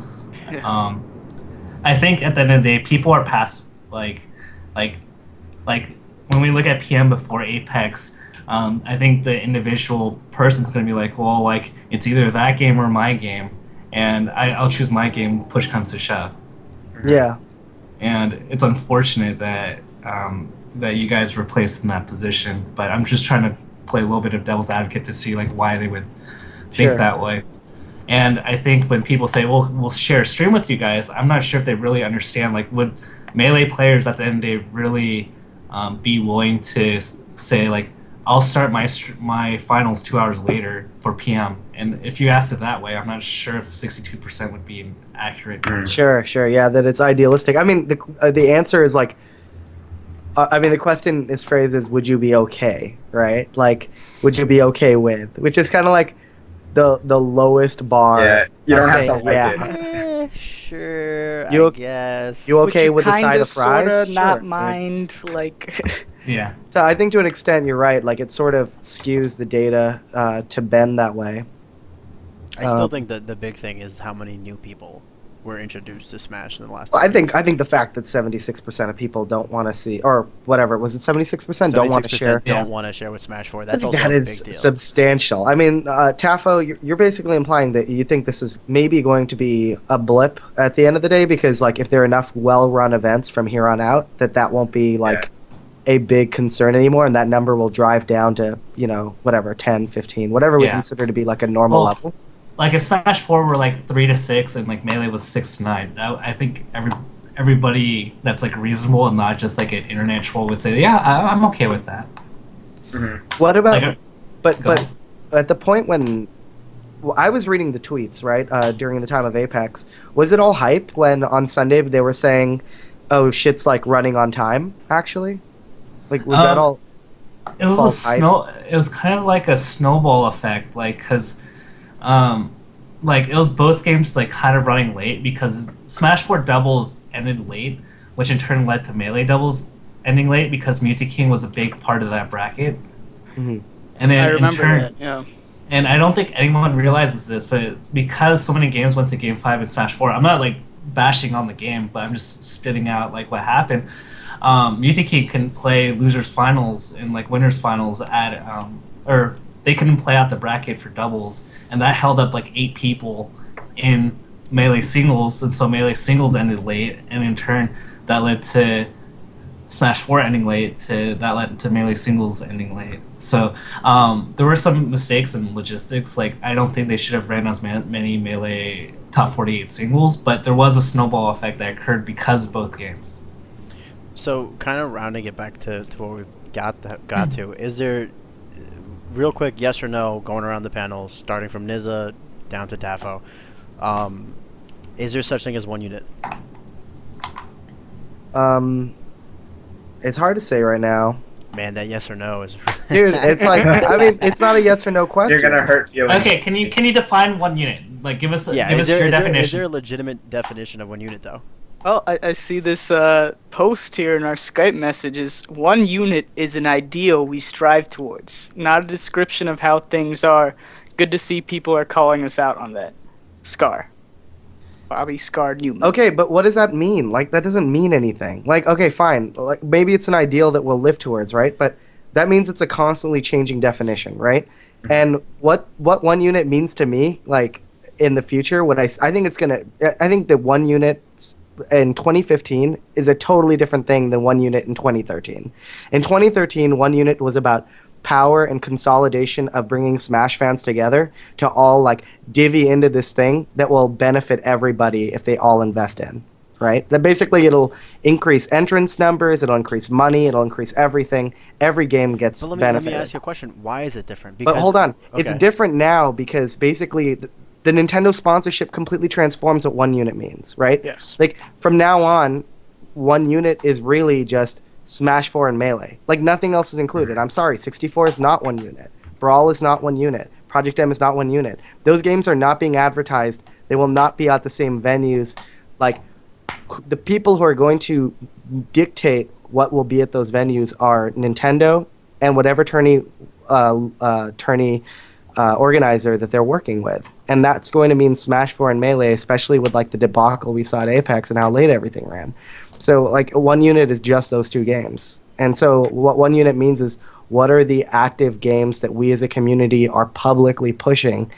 I think at the end of the day, people are past like when we look at PM before Apex, I think the individual person's gonna be like, well, like it's either that game or my game, and I'll choose my game. Push comes to shove. Yeah. And it's unfortunate that that you guys were placed in that position, but I'm just trying to play a little bit of devil's advocate to see like why they would think that way. And I think when people say, well, we'll share a stream with you guys, I'm not sure if they really understand, like, would Melee players at the end of the day really be willing to say, like, I'll start my finals 2 hours later for PM? And if you asked it that way, I'm not sure if 62% would be accurate. Sure, yeah, that it's idealistic. I mean, the answer is like, I mean, the question is phrased as, would you be okay, right? Like, would you be okay with? Which is kind of like the lowest bar. Yeah, you don't have to like it. Sure, I guess. You okay with the side of fries? Sorta Sure. not mind, like... Yeah. So I think to an extent you're right. Like, it sort of skews the data to bend that way. I still think that the big thing is how many new people were introduced to Smash in the last. I think the fact that 76% of people don't want to see, or whatever, was it 76% don't want to share? Don't want to share with Smash 4. That's I think also that a is big deal. substantial. I mean, Tafo, you're basically implying that you think this is maybe going to be a blip at the end of the day, because like if there are enough well-run events from here on out, that won't be like a big concern anymore, and that number will drive down to, you know, whatever, 10, 15, whatever we consider to be like a normal level. Like if Smash 4 were like 3 to 6 and like Melee was 6 to 9, I think everybody that's like reasonable and not just like an internet troll would say, yeah, I'm okay with that. Mm-hmm. What about? Like, but at the point when I was reading the tweets, right, during the time of Apex, was it all hype when on Sunday they were saying, "Oh, shit's like running on time"? Actually, like was that all? It was It was kind of like a snowball effect, like because. Like it was both games like kind of running late because Smash 4 doubles ended late, which in turn led to Melee doubles ending late because King was a big part of that bracket. Mm-hmm. And then I remember in turn, that, yeah. And I don't think anyone realizes this, but because so many games went to Game 5 in Smash 4, I'm not like bashing on the game, but I'm just spitting out like what happened. King can play losers finals and like winners finals at or they couldn't play out the bracket for doubles, and that held up like 8 people in Melee singles, and so Melee singles ended late, and in turn that led to Smash 4 ending late, that led to Melee singles ending late. So there were some mistakes in logistics. Like I don't think they should have ran as many Melee top 48 singles, but there was a snowball effect that occurred because of both games. So kind of rounding it back to what we got to, is there, real quick, yes or no, going around the panels, starting from Nizza down to Tafo, is there such thing as one unit? It's hard to say right now. Man, that yes or no is... Dude, it's like, I mean, it's not a yes or no question. You're gonna hurt feelings. Okay, can you define one unit? Like, give us your definition. Is there a legitimate definition of one unit, though? Well, I see this post here in our Skype messages. One unit is an ideal we strive towards, not a description of how things are. Good to see people are calling us out on that. Scar. Bobby Scar Newman. Okay, but what does that mean? Like, that doesn't mean anything. Like, okay, fine. Like, maybe it's an ideal that we'll live towards, right? But that means it's a constantly changing definition, right? Mm-hmm. And what one unit means to me, like, in the future, I think it's gonna... I think that one unit in 2015 is a totally different thing than one unit in 2013. In 2013, one unit was about power and consolidation of bringing Smash fans together to all like divvy into this thing that will benefit everybody if they all invest in, right? That basically it'll increase entrance numbers, it'll increase money, it'll increase everything. Every game gets benefited. Let me ask you a question. Why is it different? But hold on. Okay. It's different now because basically the Nintendo sponsorship completely transforms what one unit means, right? Yes. Like from now on, one unit is really just Smash 4 and Melee. Like nothing else is included. I'm sorry, 64 is not one unit. Brawl is not one unit. Project M is not one unit. Those games are not being advertised. They will not be at the same venues. Like the people who are going to dictate what will be at those venues are Nintendo and whatever tourney organizer that they're working with. And that's going to mean Smash 4 and Melee, especially with like the debacle we saw at Apex and how late everything ran. So like one unit is just those two games. And so what one unit means is what are the active games that we as a community are publicly pushing,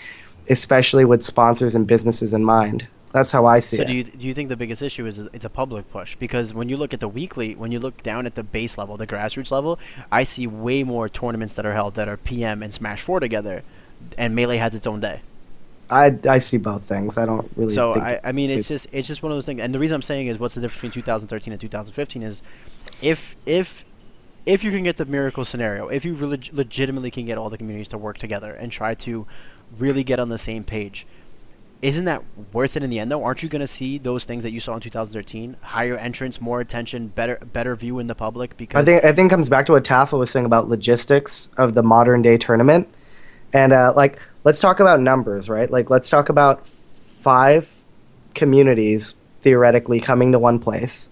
especially with sponsors and businesses in mind. That's how I see it. So do you think the biggest issue is it's a public push? Because when you look at the weekly, when you look down at the base level, the grassroots level, I see way more tournaments that are held that are PM and Smash 4 together, and Melee has its own day. I see both things. I don't really. So I mean, it's just one of those things. And the reason I'm saying is, what's the difference between 2013 and 2015 is, if you can get the miracle scenario, if you legitimately can get all the communities to work together and try to really get on the same page, isn't that worth it in the end? Though, aren't you going to see those things that you saw in 2013? Higher entrance, more attention, better view in the public. Because I think it comes back to what Tafo was saying about logistics of the modern day tournament, and like. Let's talk about numbers, right? Like, let's talk about 5 communities theoretically coming to one place,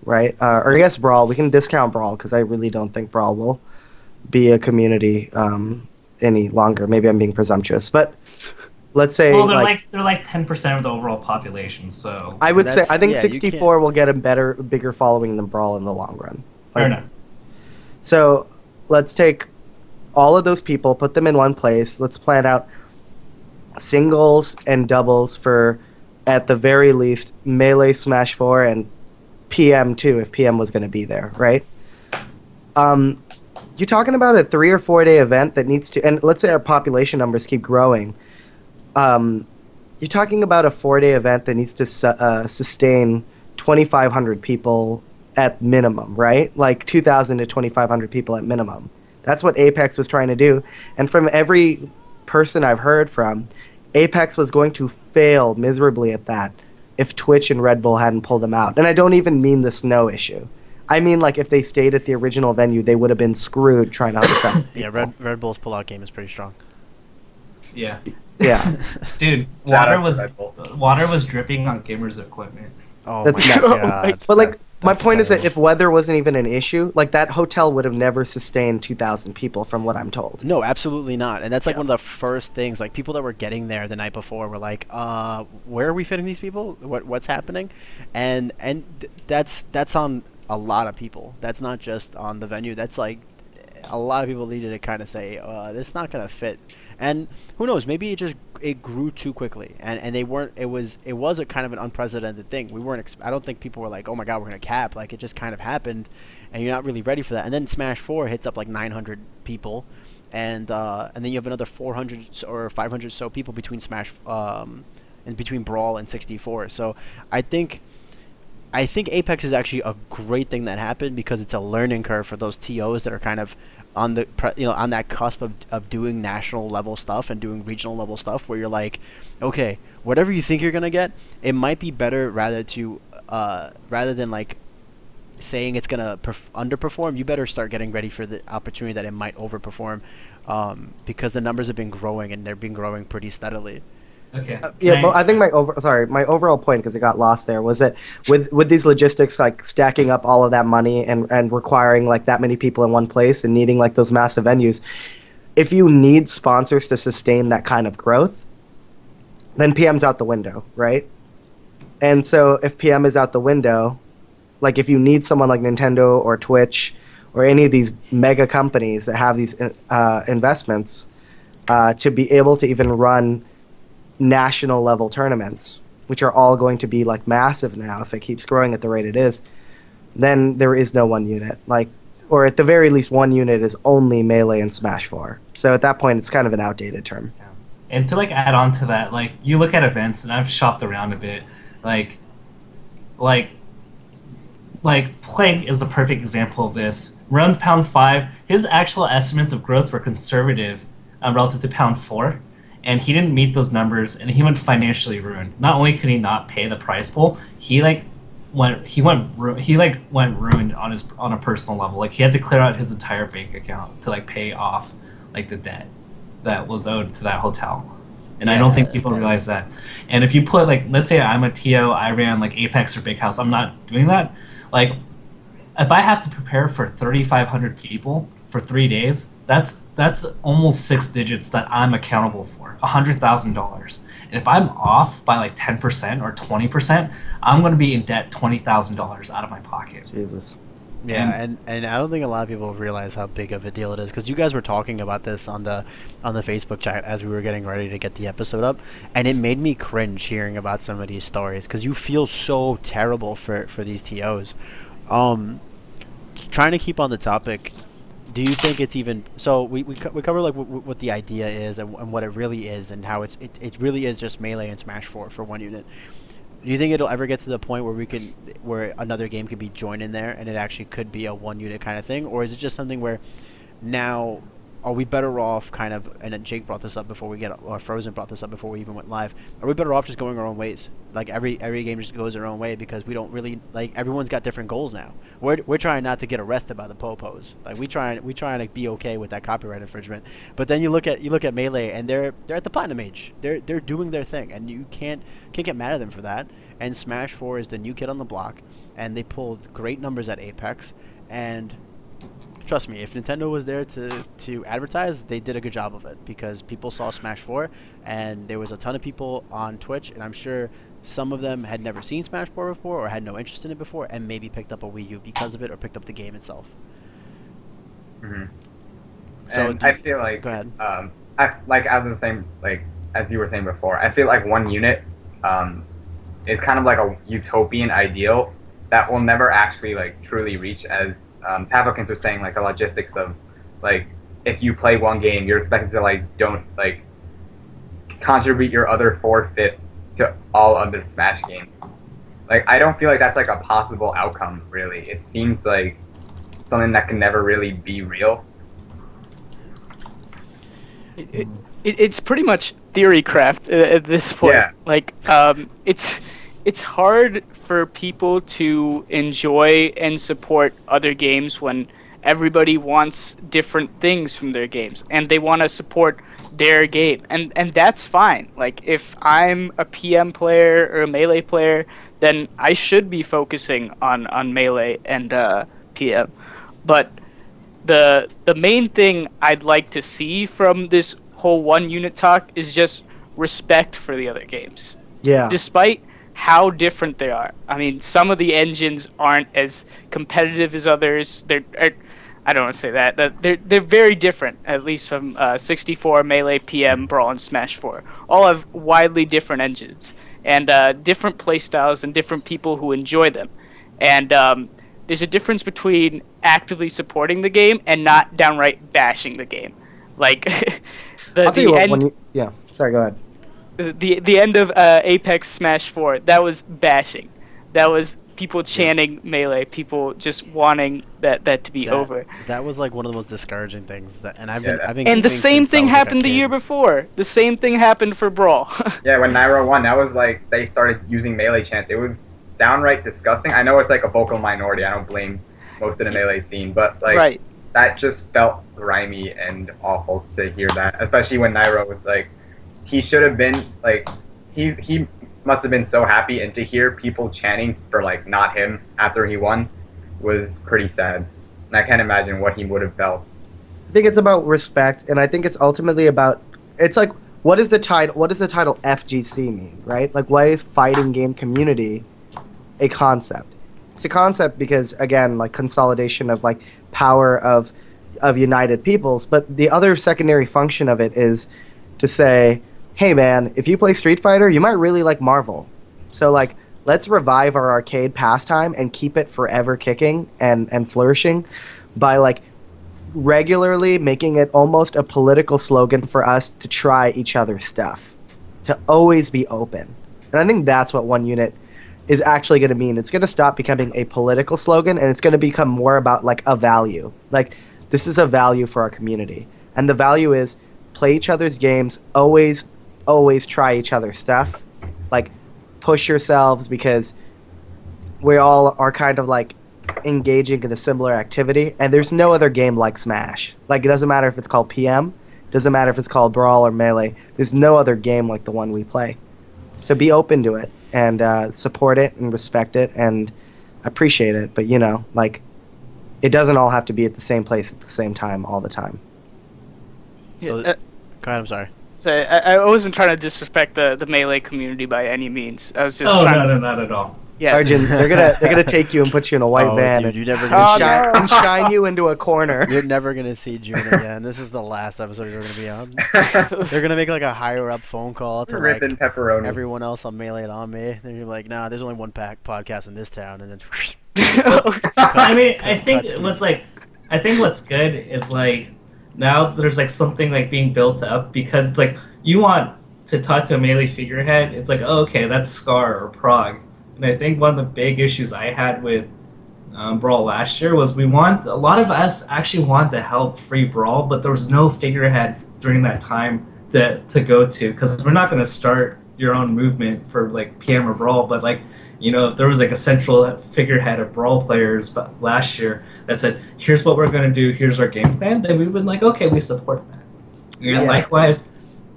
right? Or I guess Brawl. We can discount Brawl because I really don't think Brawl will be a community any longer. Maybe I'm being presumptuous, but let's say they're like 10% of the overall population. So I would say I think 64 will get a bigger following than Brawl in the long run. Fair enough. So let's take all of those people, put them in one place. Let's plan out singles and doubles for, at the very least, Melee, Smash 4, and PM too, if PM was going to be there, right? You're talking about a 3 or 4 day event that needs to, and let's say our population numbers keep growing. You're talking about a 4-day event that needs to sustain 2,500 people at minimum, right? Like 2,000 to 2,500 people at minimum. That's what Apex was trying to do. And from every person I've heard from, Apex was going to fail miserably at that if Twitch and Red Bull hadn't pulled them out. And I don't even mean the snow issue. I mean, like, if they stayed at the original venue, they would have been screwed trying to host them. Yeah, Red Bull's pull-out game is pretty strong. Yeah. Yeah. Dude, water was dripping on Gamer's equipment. Oh, that's my God. But, like, my point is that if weather wasn't even an issue, like, that hotel would have never sustained 2,000 people, from what I'm told. No, absolutely not. And that's, like, one of the first things. Like, people that were getting there the night before were like, where are we fitting these people? What's happening? And that's on a lot of people. That's not just on the venue. That's, like, a lot of people needed to kind of say, this is not going to fit. And who knows? Maybe it grew too quickly, and they weren't. It was a kind of an unprecedented thing. We weren't. I don't think people were like, "Oh my God, we're gonna cap." Like, it just kind of happened, and you're not really ready for that. And then Smash 4 hits up like 900 people, and then you have another 400 or 500 so people between Smash and between Brawl and 64. So I think Apex is actually a great thing that happened because it's a learning curve for those TOs that are kind of on the on that cusp of doing national level stuff and doing regional level stuff, where you're like, okay, whatever you think you're gonna get, it might be better rather than like saying it's gonna underperform. You better start getting ready for the opportunity that it might overperform, because the numbers have been growing and they've been growing pretty steadily. Okay. But I think my overall point, because it got lost there, was that with these logistics, like stacking up all of that money and requiring like that many people in one place and needing like those massive venues, if you need sponsors to sustain that kind of growth, then PM's out the window, right? And so if PM is out the window, like if you need someone like Nintendo or Twitch or any of these mega companies that have these investments to be able to even run national level tournaments, which are all going to be like massive now if it keeps growing at the rate it is, then there is no one unit. Like, or at the very least, one unit is only Melee and Smash 4. So at that point, it's kind of an outdated term. And to like add on to that, like you look at events, and I've shopped around a bit, like Plague is the perfect example of this. Runs Pound 5, his actual estimates of growth were conservative relative to Pound 4, and he didn't meet those numbers, and he went financially ruined. Not only could he not pay the prize pool, he went ruined on a personal level. Like he had to clear out his entire bank account to like pay off like the debt that was owed to that hotel. And I don't think people realize that. And if you put like, let's say I'm a TO, I ran like Apex or Big House, I'm not doing that. Like if I have to prepare for 3,500 people for 3 days, that's almost 6 digits that I'm accountable for, $100,000. And if I'm off by like 10% or 20%, I'm going to be in debt $20,000 out of my pocket. Jesus. Yeah, and I don't think a lot of people realize how big of a deal it is, because you guys were talking about this on the Facebook chat as we were getting ready to get the episode up, and it made me cringe hearing about some of these stories, because you feel so terrible for these TOs. Trying to keep on the topic, do you think it's even so? We cover like what the idea is and what it really is, and how it really is just Melee and Smash 4 for one unit. Do you think it'll ever get to the point where another game could be joined in there and it actually could be a one unit kind of thing, or is it just something where now are we better off kind of, and Jake brought this up before Frozen brought this up before we even went live, are we better off just going our own ways? Like every game just goes their own way, because we don't really, like, everyone's got different goals now. We're trying not to get arrested by the popos. Like we trying to be okay with that copyright infringement. But then you look at Melee, and they're at the platinum age. They're doing their thing, and you can't get mad at them for that. And Smash 4 is the new kid on the block, and they pulled great numbers at Apex, and trust me, if Nintendo was there to advertise, they did a good job of it, because people saw Smash 4, and there was a ton of people on Twitch, and I'm sure some of them had never seen Smash 4 before or had no interest in it before, and maybe picked up a Wii U because of it, or picked up the game itself. Mm-hmm. So and I feel like, go ahead. As you were saying before, I feel like one unit is kind of like a utopian ideal that will never actually like truly reach, as Tafo was saying, like the logistics of like if you play one game, you're expected to don't contribute your other 4/5 to all other Smash games. Like I don't feel like that's like a possible outcome, really. It seems like something that can never really be real. It's pretty much theory craft at this point. Yeah. Like it's hard for people to enjoy and support other games when everybody wants different things from their games, and they want to support their game, and that's fine. Like if I'm a PM player or a Melee player, then I should be focusing on Melee and PM. But the main thing I'd like to see from this whole one unit talk is just respect for the other games. Yeah. Despite how different they are. I mean, some of the engines aren't as competitive as others. I don't want to say that. They're very different, at least from 64, Melee, PM, Brawl, and Smash 4. All have widely different engines and different playstyles and different people who enjoy them. And there's a difference between actively supporting the game and not downright bashing the game. Like I'll tell you what, yeah. Sorry, go ahead. The end of Apex Smash 4, that was bashing. That was people chanting Melee, people just wanting that to be over. That was like one of the most discouraging things. I've been. And the same thing happened the year before. The same thing happened for Brawl. Yeah, when Nairo won, that was like they started using Melee chants. It was downright disgusting. I know it's like a vocal minority. I don't blame most of the Melee scene, but like right. That just felt grimy and awful to hear that, especially when Nairo was like. He should have been like he must have been so happy, and to hear people chanting for like not him after he won was pretty sad. And I can't imagine what he would have felt. I think it's about respect, and I think it's ultimately about it's like what does the title FGC mean, right? Like why is fighting game community a concept? It's a concept because again, like consolidation of like power of united peoples, but the other secondary function of it is to say, hey man, if you play Street Fighter, you might really like Marvel. So like, let's revive our arcade pastime and keep it forever kicking and flourishing by like regularly making it almost a political slogan for us to try each other's stuff, to always be open. And I think that's what One Unit is actually going to mean. It's going to stop becoming a political slogan, and it's going to become more about like a value. Like, this is a value for our community. And the value is play each other's games, always try each other's stuff. Like, push yourselves, because we all are kind of like engaging in a similar activity, and there's no other game like Smash. Like, it doesn't matter if it's called PM, doesn't matter if it's called Brawl or Melee. There's no other game like the one we play. So be open to it and support it and respect it and appreciate it. But you know, like, it doesn't all have to be at the same place at the same time all the time. So, go ahead, I'm sorry. So I wasn't trying to disrespect the Melee community by any means. I was just trying no, not at all. Yeah. Arjun, they're gonna take you and put you in a white van dude, you're never Oh, gonna and shine you into a corner. You're never gonna see June again. This is the last episode you're gonna be on. They're gonna make like a higher up phone call to like Ripping pepperoni. everyone else on Melee and on me. Then you're like, nah, there's only one podcast in this town, and then. I mean, I think what's good is like now there's like something like being built up, because it's like you want to talk to a Melee figurehead. It's like, oh, okay, that's Scar or Prague. And I think one of the big issues I had with Brawl last year was a lot of us actually want to help free Brawl, but there was no figurehead during that time to go to, because we're not going to start your own movement for like PM or Brawl, but like, you know, if there was like a central figurehead of Brawl players but last year that said, here's what we're going to do, here's our game plan, then we would like, okay, we support that. And likewise,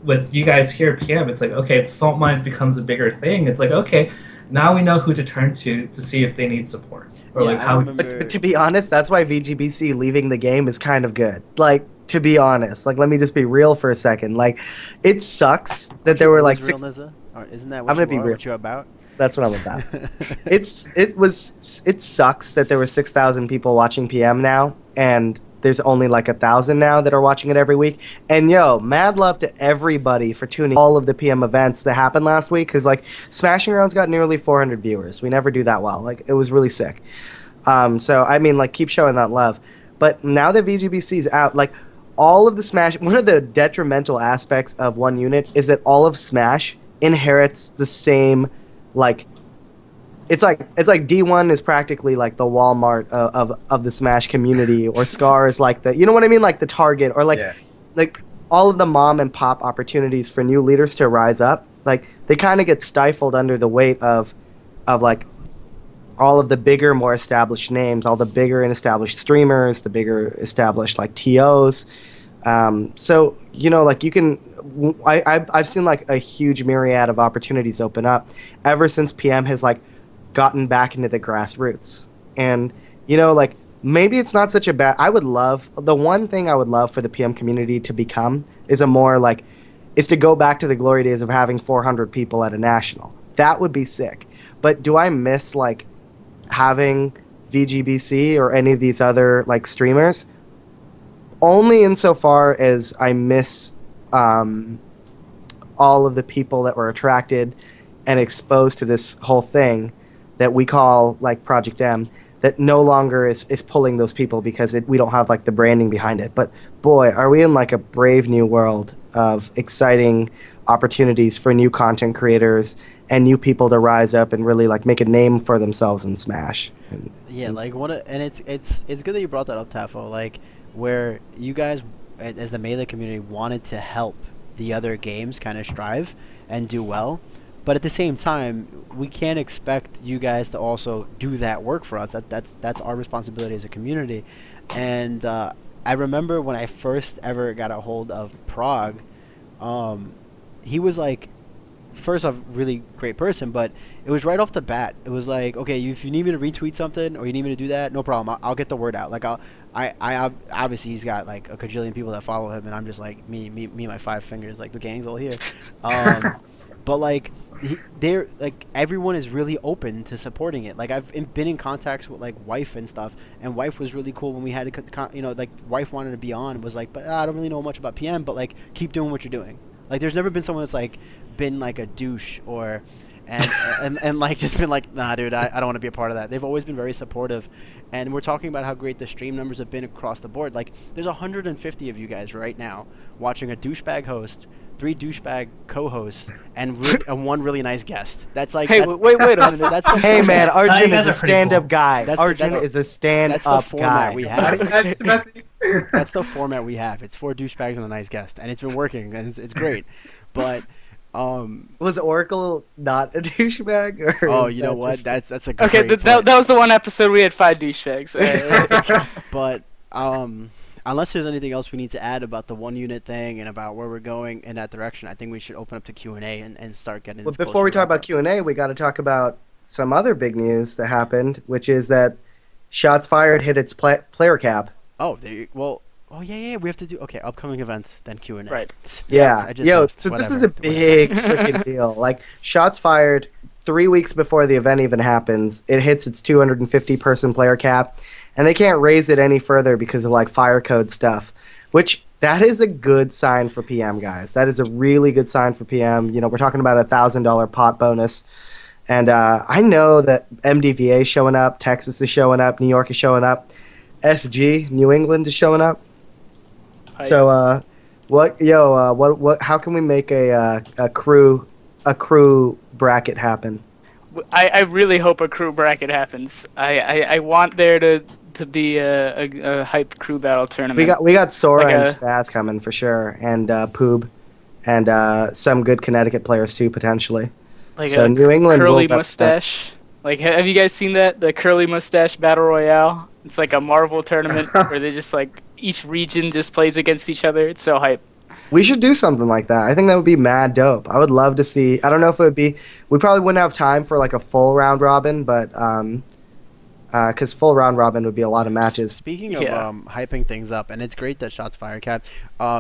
with you guys here at PM, it's like, okay, if Salt Mines becomes a bigger thing, it's like, okay, now we know who to turn to see if they need support. Or like how. But to be honest, that's why VGBC leaving the game is kind of good. Like, to be honest, like, let me just be real for a second. Like, it sucks that there were like six. Isn't that I'm gonna be real. What you're about? That's what I'm about. It sucks that there were 6,000 people watching PM now, and there's only like 1,000 now that are watching it every week. And yo, mad love to everybody for tuning all of the PM events that happened last week, because like Smashing Around's got nearly 400 viewers. We never do that well. Like, it was really sick. So I mean, like, keep showing that love. But now that VGBC's out, like, all of the Smash, one of the detrimental aspects of One Unit is that all of Smash inherits the same, like, it's like D1 is practically like the Walmart of the Smash community, or Scar is like the, you know what I mean, like the Target, or like like all of the mom and pop opportunities for new leaders to rise up. Like, they kind of get stifled under the weight of like all of the bigger, more established names, all the bigger and established streamers, the bigger established like TOs. So, you know, like, you can. I've seen like a huge myriad of opportunities open up ever since PM has like gotten back into the grassroots. And, you know, like, maybe it's not such a bad. The one thing I would love for the PM community to become is to go back to the glory days of having 400 people at a national. That would be sick. But do I miss like having VGBC or any of these other like streamers? Only insofar as I miss all of the people that were attracted and exposed to this whole thing that we call like Project M, that no longer is pulling those people because we don't have like the branding behind it. But boy, are we in like a brave new world of exciting opportunities for new content creators and new people to rise up and really like make a name for themselves in Smash. And it's good that you brought that up, Tafo. Like, where you guys, as the Melee community, wanted to help the other games kind of strive and do well. But at the same time, we can't expect you guys to also do that work for us. That's our responsibility as a community. And I remember when I first ever got a hold of Prague, he was like, first off, really great person, but it was right off the bat. It was like, okay, if you need me to retweet something or you need me to do that, no problem. I'll get the word out. Like, I obviously, he's got like a cajillion people that follow him, and I'm just like me, my 5 fingers, like the gang's all here. But like, they're like, everyone is really open to supporting it. Like, I've been in contacts with like Wife and stuff, and Wife was really cool when we had to, you know, like Wife wanted to be on, was like, but I don't really know much about PM, but like, keep doing what you're doing. Like, there's never been someone that's like been like a douche and like just been like, nah, dude, I don't want to be a part of that. They've always been very supportive, and we're talking about how great the stream numbers have been across the board. Like, there's 150 of you guys right now watching a douchebag host, 3 douchebag co-hosts, and one really nice guest. That's like, Hey, wait a minute. That's the Hey man, Arjun guys is a are pretty stand-up cool. guy. That's Arjun the is a stand-up that's the format guy. we have. That's messy. That's the format we have. It's 4 douchebags and a nice guest, and it's been working, and it's great. But Was Oracle not a douchebag? Or oh, was you know that what? just- That's a great Okay, that was the one episode we had 5 douchebags. But unless there's anything else we need to add about the 1 unit thing and about where we're going in that direction, I think we should open up to Q&A and start getting. Well, this before we closer talk about wrap-up. Q&A, we got to talk about some other big news that happened, which is that Shots Fired hit its player cap. Oh, yeah. We have to do upcoming events, then Q&A. Right. Yeah. I just Yo, host, so this whatever. is a big freaking deal. Like, Shots Fired, 3 weeks before the event even happens, it hits its 250-person player cap, and they can't raise it any further because of, like, fire code stuff, which that is a good sign for PM, guys. That is a really good sign for PM. You know, we're talking about a $1,000 pot bonus. And I know that MDVA is showing up, Texas is showing up, New York is showing up, SG, New England is showing up. So, how can we make a crew bracket happen? I really hope a crew bracket happens. I want there to be a hype crew battle tournament. We got Sora Like and a- Spaz coming for sure, and Poob, and some good Connecticut players too potentially. Like So a New England curly will represent- mustache. Like, have you guys seen that? The curly mustache battle royale. It's like a Marvel tournament where they just like each region just plays against each other. It's so hype. We should do something like that. I think that would be mad dope. I would love to see. I don't know if it would be. We probably wouldn't have time for like a full round robin, but because full round robin would be a lot of matches. Speaking of Yeah. hyping things up, and it's great that Shots Fired capped.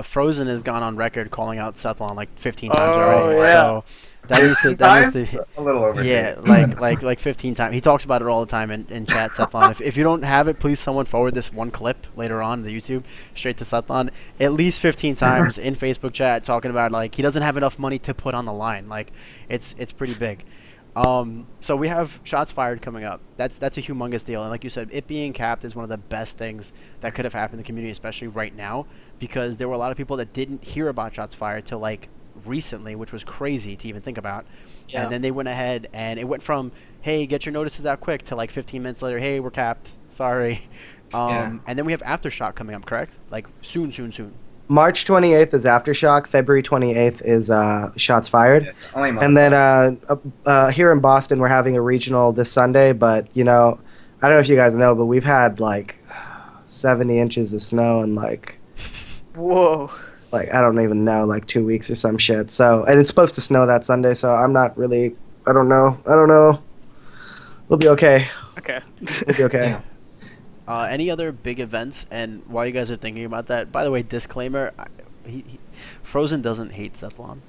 Frozen has gone on record calling out Sethlon like 15 times Oh, already. yeah. So that needs to Times? A little over. yeah, like 15 times. He talks about it all the time in chat, Sethlon. If you don't have it, please someone forward this one clip later on the YouTube straight to Sethlon. At least 15 times in Facebook chat talking about like he doesn't have enough money to put on the line. Like it's pretty big. So we have Shots Fired coming up. That's a humongous deal, and like you said, it being capped is one of the best things that could have happened in the community, especially right now, because there were a lot of people that didn't hear about Shots Fired till like recently, which was crazy to even think about. Yeah. And then they went ahead and it went from, hey, get your notices out quick, to like 15 minutes later, hey, we're capped, sorry. And then we have Aftershock coming up, correct? Like soon. March 28th is Aftershock. February 28th is Shots Fired. Yes, only a month. And then here in Boston, we're having a regional this Sunday. But, you know, I don't know if you guys know, but we've had like 70 inches of snow in like Whoa. I don't even know, like 2 weeks or some shit. So, and it's supposed to snow that Sunday. So I'm not really, I don't know. We'll be okay. Okay. We'll be okay. Yeah. Any other big events? And while you guys are thinking about that, by the way, disclaimer: Frozen doesn't hate Sethlon.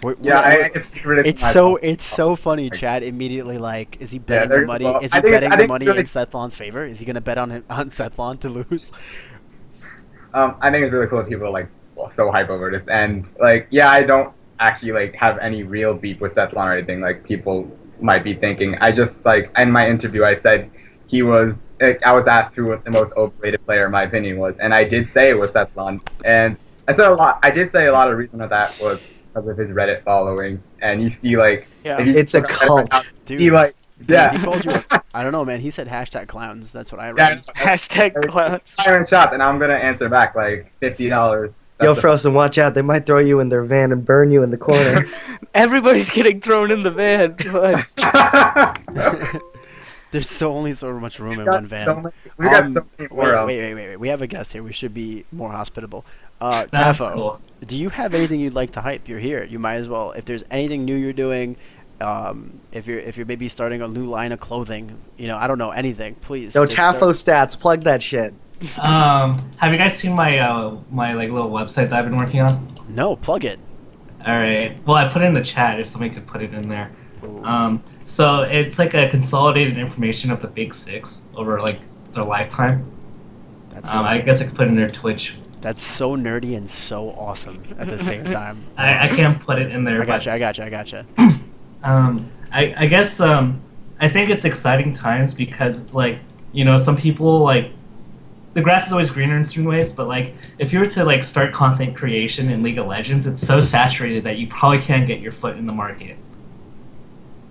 I can speak for this myself. It's so funny. Chad immediately like, is he Yeah, betting they're- the money? well, Is I he think betting I the think money it's really- in Sethlon's favor? Is he gonna bet on Sethlon to lose? I think it's really cool that people are like so hype over this, and like, yeah, I don't actually like have any real beef with Sethlon or anything like people might be thinking. I just like in my interview I said he was. I was asked who the most overrated player in my opinion was, and I did say it was Sethlon, and I said a lot. I did say a lot of reason for that was because of his Reddit following, and you see like Yeah. if you It's a look at Reddit cult. account, you see Dude. like yeah. He called you. I don't know, man. He said #clowns. That's what I Yeah, read. Hashtag clowns. Siren shot, and I'm gonna answer back like $50. Yo, Frozen, watch out. They might throw you in their van and burn you in the corner. Everybody's getting thrown in the van. But There's only so much room in got one van. so many- we got so many more. Wait. We have a guest here. We should be more hospitable. That's Tafo, cool. do you have anything you'd like to hype? You're here. You might as well. If there's anything new you're doing, if you're maybe starting a new line of clothing, you know, I don't know, anything, please. Yo, just start- Tafo stats. Plug that shit. Have you guys seen my my like little website that I've been working on? No, plug it. All right. Well, I put it in the chat if somebody could put it in there. So it's like a consolidated information of the big six over like their lifetime. That's I guess I could put it in their Twitch. That's so nerdy and so awesome at the same time. I can't put it in there. I gotcha. But I guess I think it's exciting times because it's like, some people like the grass is always greener in certain ways, but like if you were to like start content creation in League of Legends, it's so saturated that you probably can't get your foot in the market.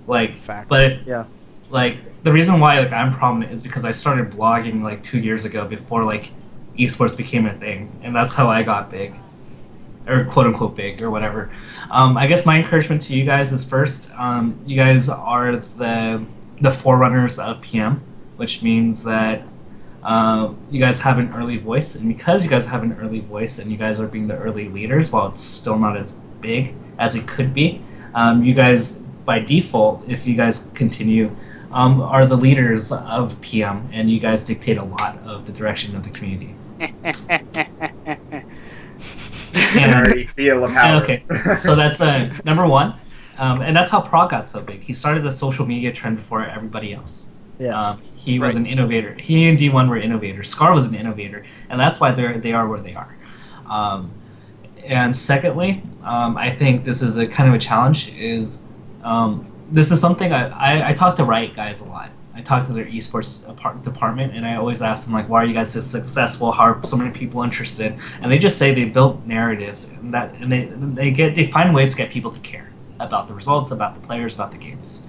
Like, Fact. but if, Yeah. like the reason why like I'm prominent is because I started blogging like 2 years ago before like esports became a thing, and that's how I got big, or quote unquote big, or whatever. I guess my encouragement to you guys is first, you guys are the forerunners of PM, which means that you guys have an early voice, and because you guys have an early voice and you guys are being the early leaders, while it's still not as big as it could be, you guys by default, if you guys continue, are the leaders of PM, and you guys dictate a lot of the direction of the community. I already feel the power. Okay, so that's number one, and that's how Prague got so big. He started the social media trend before everybody else. Yeah. He was an innovator. He and D1 were innovators. Scar was an innovator, and that's why they are where they are. And secondly, I think this is a kind of a challenge. This is something I talk to Riot guys a lot. I talk to their esports department, and I always ask them, like, why are you guys so successful? How are so many people interested? And they just say they built narratives, and they find ways to get people to care about the results, about the players, about the games.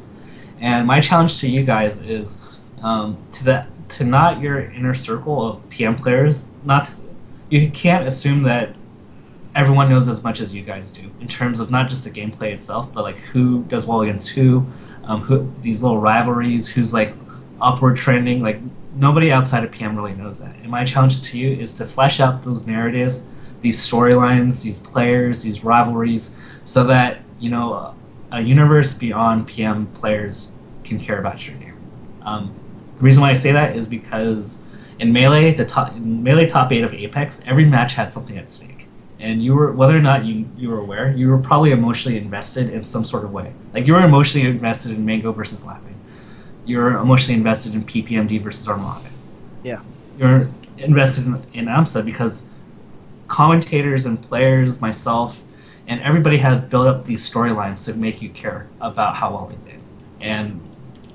And my challenge to you guys is to not your inner circle of PM players. You can't assume that everyone knows as much as you guys do in terms of not just the gameplay itself, but like who does well against who these little rivalries, who's like upward trending. Like nobody outside of PM really knows that. And my challenge to you is to flesh out those narratives, these storylines, these players, these rivalries, so that a universe beyond PM players can care about your game. The reason why I say that is because in Melee, top 8 of Apex, every match had something at stake. And you were, whether or not you were aware, you were probably emotionally invested in some sort of way. Like you were emotionally invested in Mango versus Laughing. You're emotionally invested in PPMD versus Armada. Yeah. You're invested in AMSA because commentators and players, myself, and everybody has built up these storylines to make you care about how well they did. And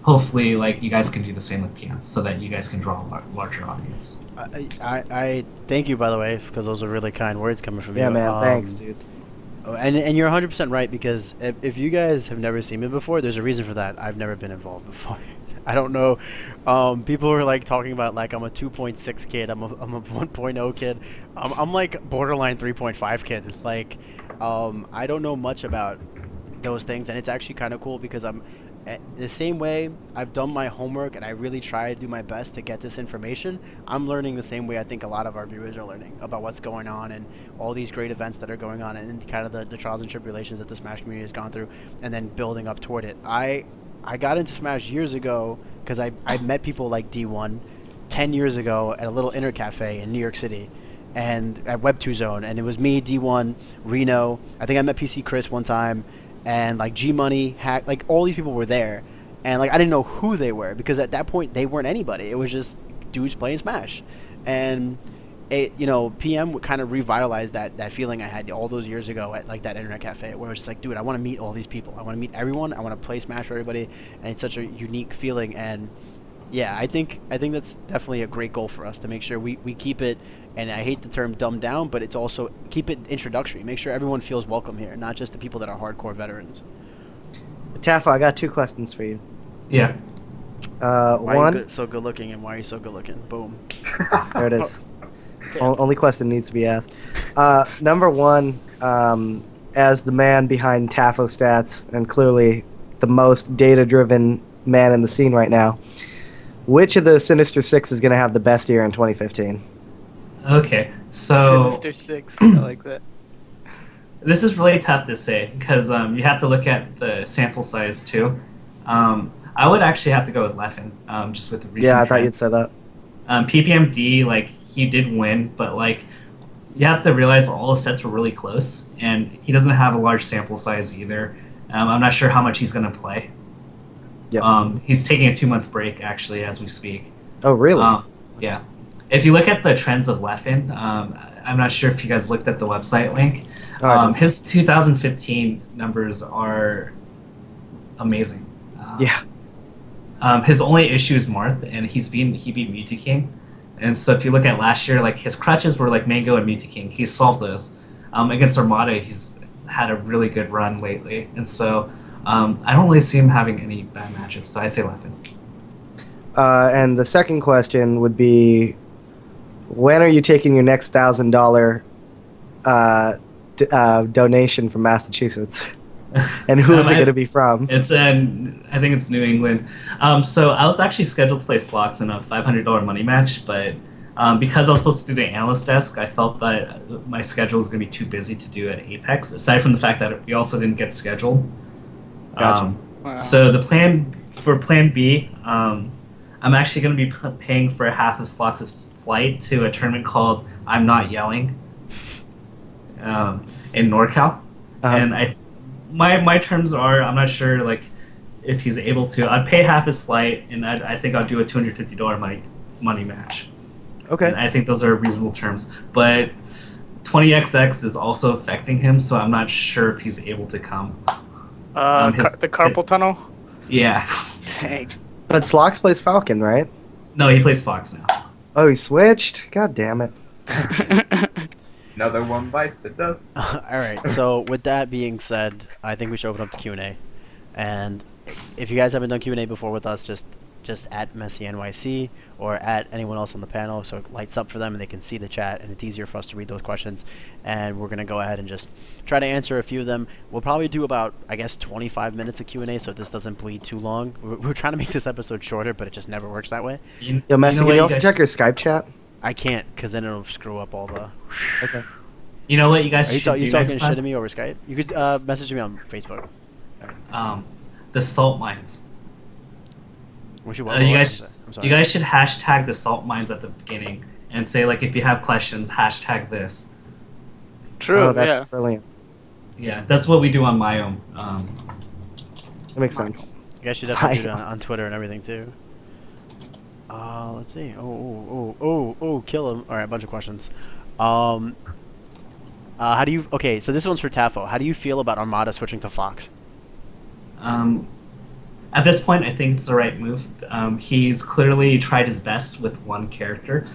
hopefully, like, you guys can do the same with PM, so that you guys can draw a larger audience. I thank you, by the way, because those are really kind words coming from you. Yeah, man. Thanks, dude. And you're 100% right, because if you guys have never seen me before, there's a reason for that. I've never been involved before. I don't know. People are like talking about like I'm a 2.6 kid. I'm a 1.0 kid. I'm like borderline 3.5 kid. Like I don't know much about those things, and it's actually kind of cool because I'm the same way I've done my homework and I really try to do my best to get this information. I'm learning the same way I think a lot of our viewers are learning about what's going on and all these great events that are going on and kind of the trials and tribulations that the Smash community has gone through, and then building up toward it. I got into Smash years ago because I met people like D1 10 years ago at a little internet cafe in New York City and at Web2 Zone, and it was me, D1, Reno. I think I met PC Chris one time, and like G Money, Hack, like all these people were there, and like I didn't know who they were because at that point they weren't anybody. It was just dudes playing Smash, and it, PM kind of revitalized that feeling I had all those years ago at like that internet cafe where it was just like, dude, I want to meet all these people. I want to meet everyone. I want to play Smash for everybody, and it's such a unique feeling. And yeah, I think that's definitely a great goal for us to make sure we keep it. And I hate the term dumbed down, but it's also keep it introductory. Make sure everyone feels welcome here, not just the people that are hardcore veterans. Tafo, I got 2 questions for you. Yeah. Why One. are you so good looking, and why are you so good looking? Boom. There it is. Only question needs to be asked. Number one, as the man behind Tafo Stats and clearly the most data-driven man in the scene right now, which of the Sinister Six is going to have the best year in 2015? Okay, so Sinister Six, I like that. This is really tough to say because you have to look at the sample size too. I would actually have to go with Leffen, just with the recent. Yeah, I thought you'd say that. PPMD, like he did win, but like you have to realize all the sets were really close, and he doesn't have a large sample size either. I'm not sure how much he's going to play. Yeah. He's taking a 2-month break actually as we speak. Oh, really? Yeah. If you look at the trends of Leffen, I'm not sure if you guys looked at the website link. His 2015 numbers are amazing. Yeah. His only issue is Marth, and he beat Mewtwo King. And so if you look at last year, like his crutches were like Mango and Mewtwo King. He solved those. Against Armada, he's had a really good run lately, and so I don't really see him having any bad matchups. So I say Leffen. And the second question would be, when are you taking your next $1,000 donation from Massachusetts? And who is it going to be from? It's I think it's New England. So I was actually scheduled to play Slox in a $500 money match, but because I was supposed to do the analyst desk, I felt that my schedule was going to be too busy to do at Apex. Aside from the fact that we also didn't get scheduled. Gotcha. Wow. So the plan B, I'm actually going to be paying for half of Slox's flight to a tournament called I'm Not Yelling in NorCal, and my terms are, I'm not sure like if he's able to. I'd pay half his flight, and I think I'll do a $250 money match. Okay. And I think those are reasonable terms, but 20XX is also affecting him, so I'm not sure if he's able to come. The carpal tunnel. Yeah. Dang. But Slox plays Falcon, right? No, he plays Fox now. Oh, he switched? God damn it. Another one bites the dust. All right. So with that being said, I think we should open up to Q&A. And if you guys haven't done Q&A before with us, just at MessyNYC or at anyone else on the panel, so it lights up for them and they can see the chat, and it's easier for us to read those questions. And we're going to go ahead and just try to answer a few of them. We'll probably do about, I guess, 25 minutes of Q&A, so this doesn't bleed too long. We're trying to make this episode shorter, but it just never works that way. Yo, Messy, can you also check your Skype chat? I can't, because then it'll screw up all the... Okay. You know what you guys Are you, should do you talking next shit time? to me over Skype? You could message me on Facebook. The salt mines. What you You I'm guys sorry. should hashtag the salt mines at the beginning and say, like, if you have questions, hashtag this. True. Oh, that's Yeah. brilliant. Yeah, that's what we do on my own. That makes sense. You guys should definitely do it on Twitter and everything too. Let's see. Oh, kill him. All right, a bunch of questions. How do you? Okay, so this one's for Tafo. How do you feel about Armada switching to Fox? At this point, I think it's the right move. He's clearly tried his best with one character.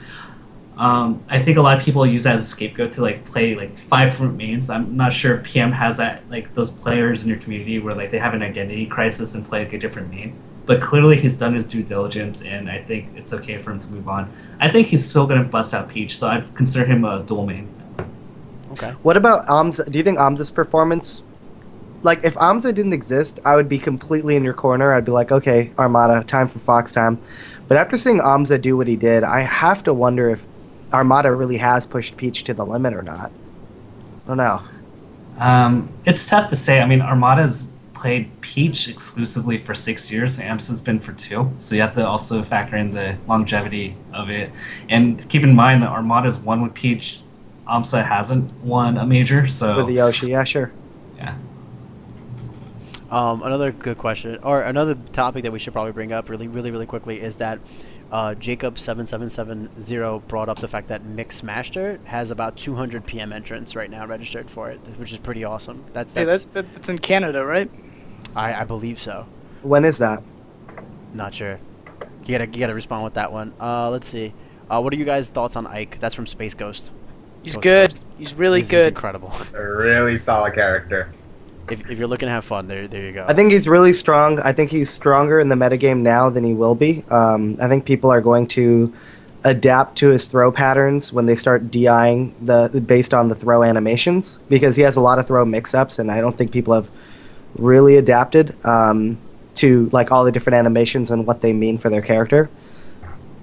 I think a lot of people use that as a scapegoat to like play like 5 different mains. I'm not sure if PM has that, like those players in your community where like they have an identity crisis and play like a different main. But clearly he's done his due diligence, and I think it's okay for him to move on. I think he's still going to bust out Peach, so I'd consider him a dual main. Okay. What about Amza? Do you think Amza's performance... Like, if Amza didn't exist, I would be completely in your corner. I'd be like, okay, Armada, time for Fox time. But after seeing Amza do what he did, I have to wonder if Armada really has pushed Peach to the limit or not. I don't know. It's tough to say. I mean, Armada's played Peach exclusively for 6 years. Amsa's been for 2. So you have to also factor in the longevity of it. And keep in mind that Armada's won with Peach. Amsa hasn't won a major, so... With the Yoshi, yeah, sure. Yeah. Another good question, or another topic that we should probably bring up really quickly is that Jacob7770 brought up the fact that Mixmaster has about 200 PM entrants right now registered for it, which is pretty awesome. That's in Canada, right? I believe so. When is that? Not sure. You gotta respond with that one. Let's see. What are you guys' thoughts on Ike? That's from Space Ghost. He's good. He's really He's good. incredible. A really solid character. If you're looking to have fun, there you go. I think he's really strong. I think he's stronger in the metagame now than he will be. I think people are going to adapt to his throw patterns when they start DIing based on the throw animations, because he has a lot of throw mix-ups, and I don't think people have really adapted to like all the different animations and what they mean for their character.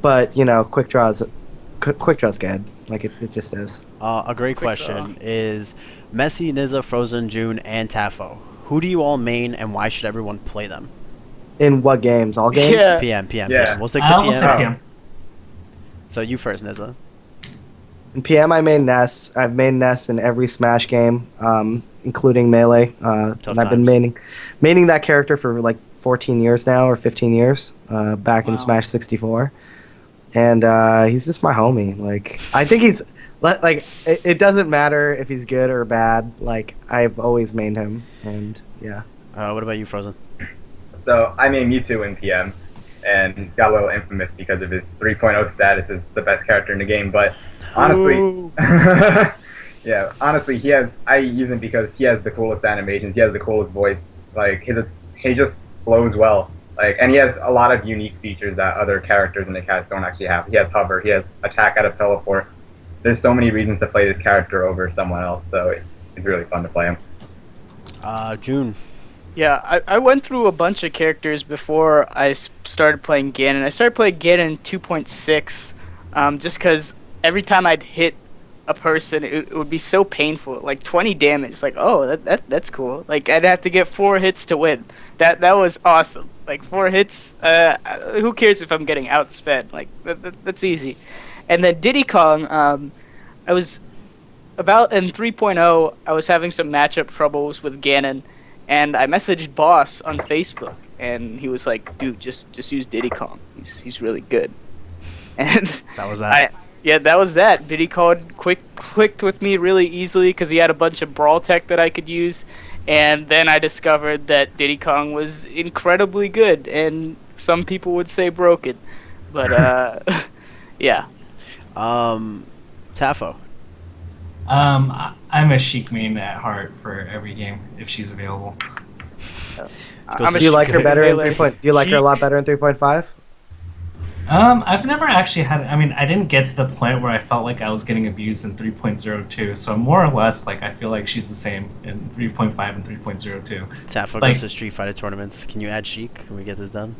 But you know, quick draw's good. Like it just is. A great question is Messi, Nizza, Frozen, June, and Tafo. Who do you all main, and why should everyone play them? In what games? All games? Yeah. PM. Yeah. We'll stick to We'll say PM. PM. So you first, Nizza. In PM, I main Ness. I've main Ness in every Smash game, including Melee. And I've been maining that character for like 14 years now, or 15 years, back in Smash 64. And he's just my homie. Like, I think he's... Like, it doesn't matter if he's good or bad. Like, I've always mained him. And, yeah. What about you, Frozen? So I made Mewtwo in PM, and got a little infamous because of his 3.0 status as the best character in the game. But honestly, yeah, honestly, I use him because he has the coolest animations. He has the coolest voice. Like he just flows well. Like, and he has a lot of unique features that other characters in the cast don't actually have. He has hover. He has attack out of teleport. There's so many reasons to play this character over someone else. So it's really fun to play him. June. Yeah, I went through a bunch of characters before I started playing Ganon. I started playing Ganon 2.6 just because every time I'd hit a person, it would be so painful. Like 20 damage. Like, oh, that's cool. Like, I'd have to get 4 hits to win. That was awesome. Like, 4 hits, who cares if I'm getting outsped? Like, that's easy. And then Diddy Kong, I was about in 3.0, I was having some matchup troubles with Ganon. And I messaged Boss on Facebook, and he was like, "Dude, just use Diddy Kong. He's really good." And that was that. That was that. Diddy Kong clicked with me really easily because he had a bunch of brawl tech that I could use, and then I discovered that Diddy Kong was incredibly good, and some people would say broken, but yeah. Tafo. I'm a Sheik main at heart for every game if she's available. Do you like her better in 3. Do you like her a lot better in 3.5? I've never actually had. I mean, I didn't get to the point where I felt like I was getting abused in 3.02. So more or less, like I feel like she's the same in 3.5 and 3.02. Tafo goes to Street Fighter tournaments. Can you add Sheik? Can we get this done?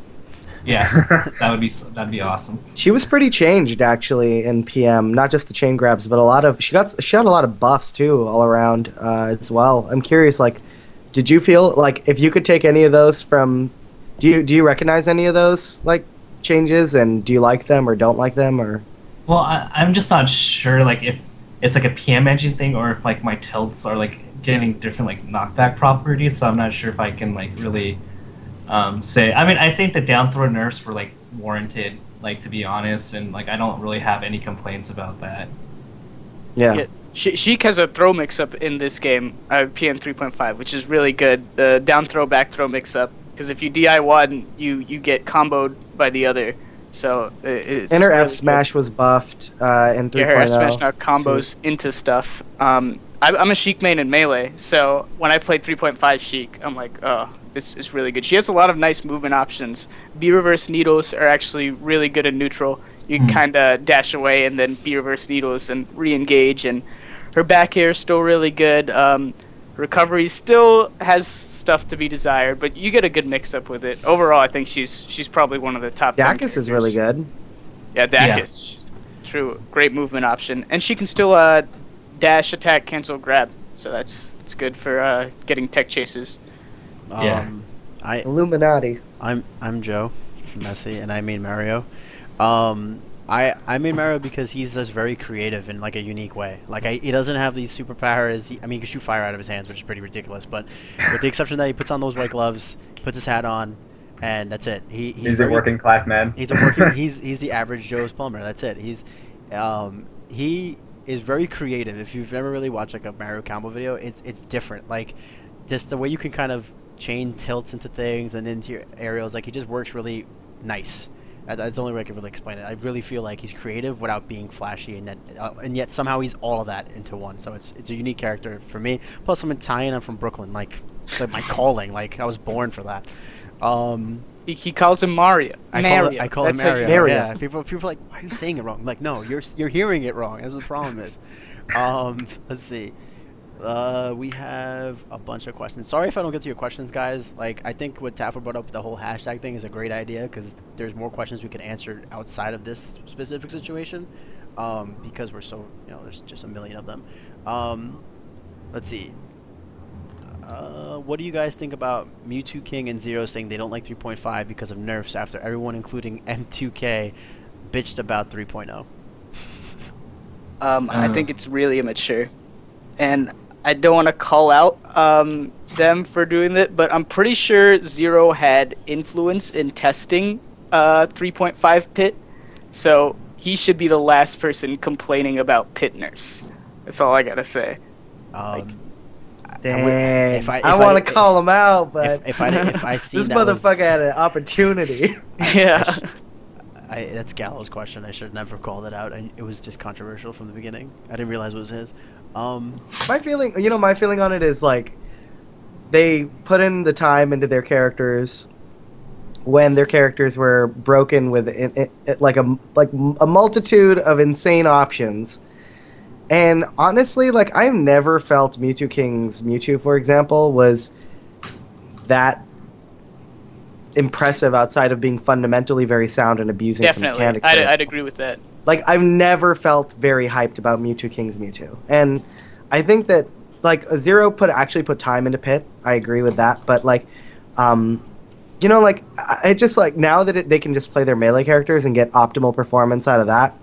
Yes, that'd be awesome. She was pretty changed actually in PM. Not just the chain grabs, but she got a lot of buffs too all around as well. I'm curious, like, did you feel like if you could take any of those from? Do you recognize any of those like changes, and do you like them or don't like them or? Well, I'm just not sure like if it's like a PM engine thing or if like my tilts are like getting different like knockback properties. So I'm not sure if I can like really. Say, I mean, I think the down throw nerfs were like warranted, like to be honest, and like I don't really have any complaints about that. Yeah. Sheik has a throw mix-up in this game, PM 3.5, which is really good. The down throw, back throw mix-up, because if you DI one, you get comboed by the other. So it's and her really F smash was buffed in 3.0. Yeah, her F smash now combos into stuff. I'm a Sheik main in Melee, so when I played 3.5 Sheik, I'm like, oh, it's really good. She has a lot of nice movement options. B reverse needles are actually really good in neutral. You can kind of dash away and then B reverse needles and re-engage. And her back air is still really good. Recovery still has stuff to be be but you get a good mix-up with it. Overall, I think she's probably one of the top 10 Dacus is really good. Yeah, Dacus. Yeah. True. Great movement option. And she can still dash, attack, cancel, grab. So that's good for getting tech chases. Illuminati. I'm Joe, Messi, and I made Mario. I made Mario because he's just very creative in like a unique way. Like he doesn't have these superpowers. He can shoot fire out of his hands, which is pretty ridiculous. But with the exception that he puts on those white gloves, puts his hat on, and that's it. He's a working class man. He's he's the average Joe's plumber. That's it. He is very creative. If you've never really watched like a Mario combo video, it's different. Like just the way you can kind of chain tilts into things and into your aerials, like he just works really nice. That's the only way I can really explain it. I really feel like he's creative without being flashy, and yet somehow he's all of that into one. So it's a unique character for me. Plus I'm Italian. I'm from Brooklyn. Like it's like my calling. Like I was born for that. He calls him Mario. I call him Mario. Mario. Yeah. People are like, why are you saying it wrong? I'm like, no, you're hearing it wrong. That's what the problem is. Let's see. We have a bunch of questions. Sorry if I don't get to your questions, guys. Like, I think what Tafo brought up, the whole hashtag thing, is a great idea because there's more questions we could answer outside of this specific situation, because we're so, there's just a million of them. Let's see. What do you guys think about Mewtwo King and Zero saying they don't like 3.5 because of nerfs after everyone, including M2K, bitched about 3.0? I think it's really immature, and I don't want to call out them for doing that, but I'm pretty sure Zero had influence in testing 3.5 Pit, so he should be the last person complaining about Pit nerfs. That's all I gotta say. Dang. I I want to call him out, but if I seen this that motherfucker had an opportunity. Yeah. That's Gallo's question. I should never call it out. It was just controversial from the beginning. I didn't realize it was his. My feeling on it is like they put in the time into their characters when their characters were broken with like a multitude of insane options. And honestly, like I've never felt Mewtwo King's Mewtwo, for example, was that impressive outside of being fundamentally very sound and abusing some Definitely. mechanics. I'd agree with that. Like I've never felt very hyped about Mewtwo King's Mewtwo, and I think that like Zero actually put time into Pit. I agree with that, but like, like I just like now that they can just play their melee characters and get optimal performance out of that.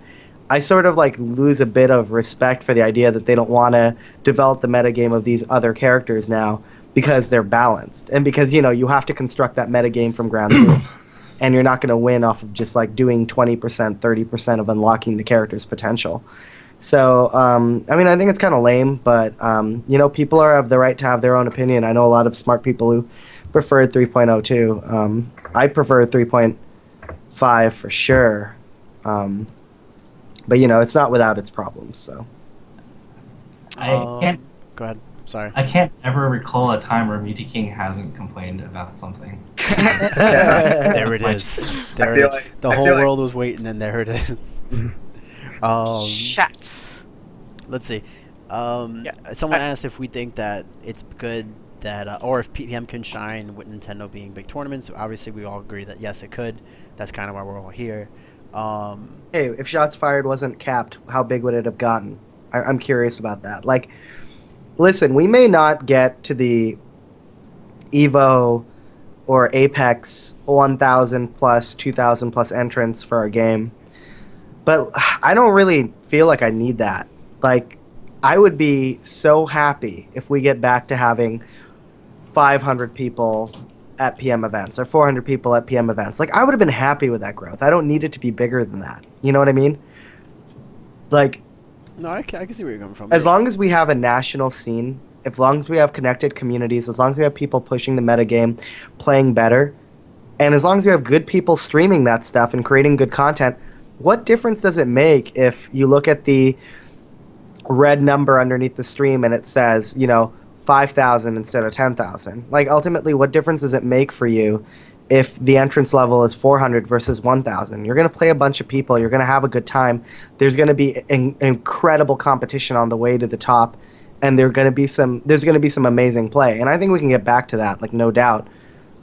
I sort of like lose a bit of respect for the idea that they don't want to develop the metagame of these other characters now because they're balanced and because you have to construct that metagame from ground zero, and you're not going to win off of just like doing 20%, 30% of unlocking the character's potential. So I think it's kind of lame, but people have the right to have their own opinion. I know a lot of smart people who preferred 3.0 too. I prefer 3.5 for sure. But it's not without its problems. So I can't. Go ahead. Sorry. I can't ever recall a time where Mewtwo King hasn't complained about something. There it is. There it is. The whole world was waiting, and there it is. Shots. Let's see. Someone asked if we think that it's good that, or if PM can shine with Nintendo being big tournaments. Obviously, we all agree that yes, it could. That's kind of why we're all here. Hey, if Shots Fired wasn't capped, how big would it have gotten? I'm curious about that. Like, listen, we may not get to the Evo or Apex 1,000 plus, 2,000 plus entrants for our game, but I don't really feel like I need that. Like, I would be so happy if we get back to having 500 people at PM events or 400 people at PM events. Like, I would have been happy with that growth. I don't need it to be bigger than that. You know what I mean? Like, no, I can see where you're coming from. As long as we have a national scene, as long as we have connected communities, as long as we have people pushing the metagame, playing better, and as long as we have good people streaming that stuff and creating good content, what difference does it make if you look at the red number underneath the stream and it says, 5,000 instead of 10,000? Like, ultimately, what difference does it make for you if the entrance level is 400 versus 1,000? You're going to play a bunch of people. You're going to have a good time. There's going to be incredible competition on the way to the top, and there's going to be some amazing play. And I think we can get back to that, like, no doubt.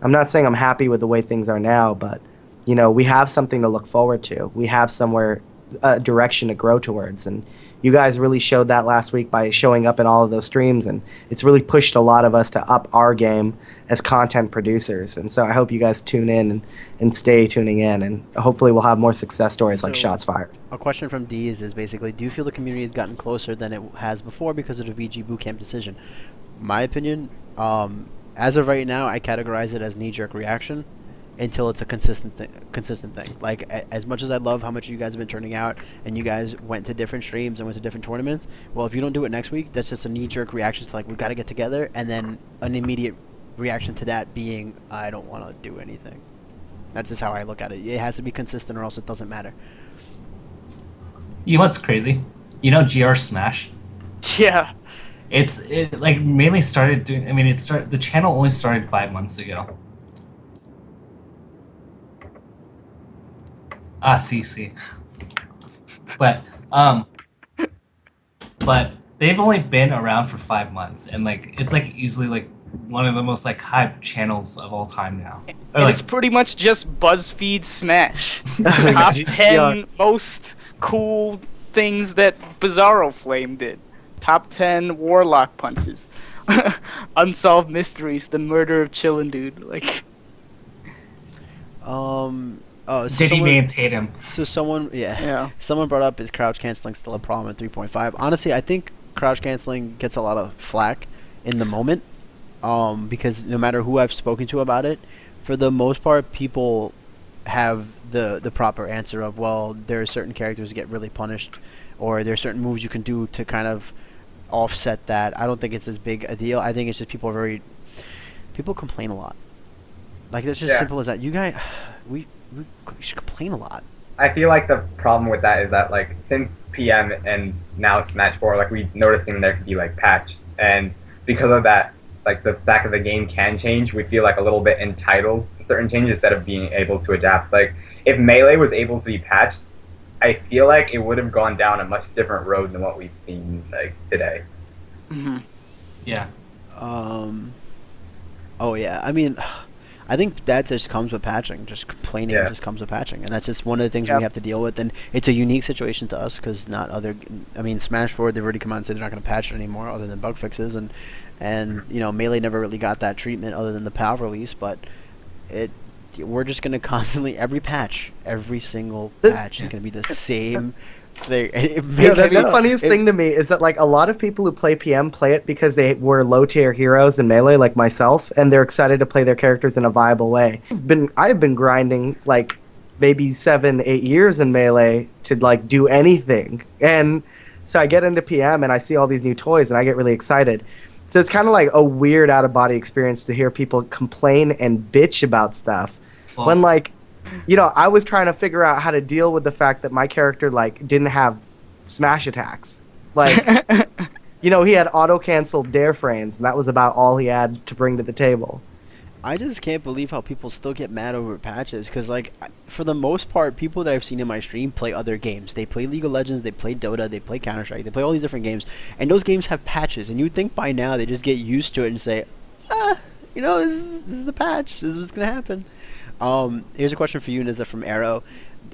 I'm not saying I'm happy with the way things are now, but we have something to look forward to. We have somewhere, a direction to grow towards, and you guys really showed that last week by showing up in all of those streams, and it's really pushed a lot of us to up our game as content producers. And so I hope you guys tune in and stay tuning in, and hopefully we'll have more success stories like Shots Fired. A question from D is basically, do you feel the community has gotten closer than it has before because of the VG Bootcamp decision? My opinion, as of right now, I categorize it as knee-jerk reaction until it's a consistent thing. Like, as much as I love how much you guys have been turning out and you guys went to different streams and went to different tournaments, well, if you don't do it next week, that's just a knee-jerk reaction to, like, we've got to get together, and then an immediate reaction to that being, I don't want to do anything. That's just how I look at it. It has to be consistent or else it doesn't matter. You know what's crazy? GR Smash? Yeah. It mainly started doing, the channel only started 5 months ago. CC. But they've only been around for 5 months, and it's easily one of the most hyped channels of all time now. And it's pretty much just BuzzFeed Smash. Top 10 most cool things that Bizarro Flame did. Top 10 Warlock punches. Unsolved mysteries, the murder of Chillin' Dude. Diddy Mains hate him. So someone brought up, is crouch canceling still a problem at 3.5? Honestly, I think crouch canceling gets a lot of flack in the moment, because no matter who I've spoken to about it, for the most part, people have the proper answer of, well, there are certain characters that get really punished, or there are certain moves you can do to kind of offset that. I don't think it's as big a deal. I think it's just people complain a lot. Like it's just simple as that. You guys, we should complain a lot. I feel like the problem with that is that like since PM and now Smash 4, like we noticing there could be like patch, and because of that, like the fact that the game can change, we feel like a little bit entitled to certain changes instead of being able to adapt. Like if Melee was able to be patched, I feel like it would have gone down a much different road than what we've seen like today. Mm-hmm. Yeah. Oh yeah. I mean, I think that just comes with patching. Just complaining just comes with patching, and that's just one of the things we have to deal with. And it's a unique situation to us because not other. I mean, Smash 4, they've already come out and said they're not going to patch it anymore, other than bug fixes, and you know, Melee never really got that treatment other than the PAL release. But we're just going to constantly every single patch is going to be the same thing. That's the funniest thing to me is that like a lot of people who play PM play it because they were low tier heroes in Melee, like myself, and they're excited to play their characters in a viable way. I've been grinding like maybe 7-8 years in Melee to like do anything, and so I get into PM and I see all these new toys and I get really excited. So it's kind of like a weird out of body experience to hear people complain and bitch about stuff when like, you know, I was trying to figure out how to deal with the fact that my character like didn't have smash attacks. Like, you know, he had auto-canceled dare frames, and that was about all he had to bring to the table. I just can't believe how people still get mad over patches, because like for the most part, people that I've seen in my stream play other games. They play League of Legends, they play Dota, they play Counter-Strike, they play all these different games, and those games have patches, and you'd think by now they just get used to it and say, you know, this is the patch, this is what's going to happen. Here's a question for you, Nizza from Arrow.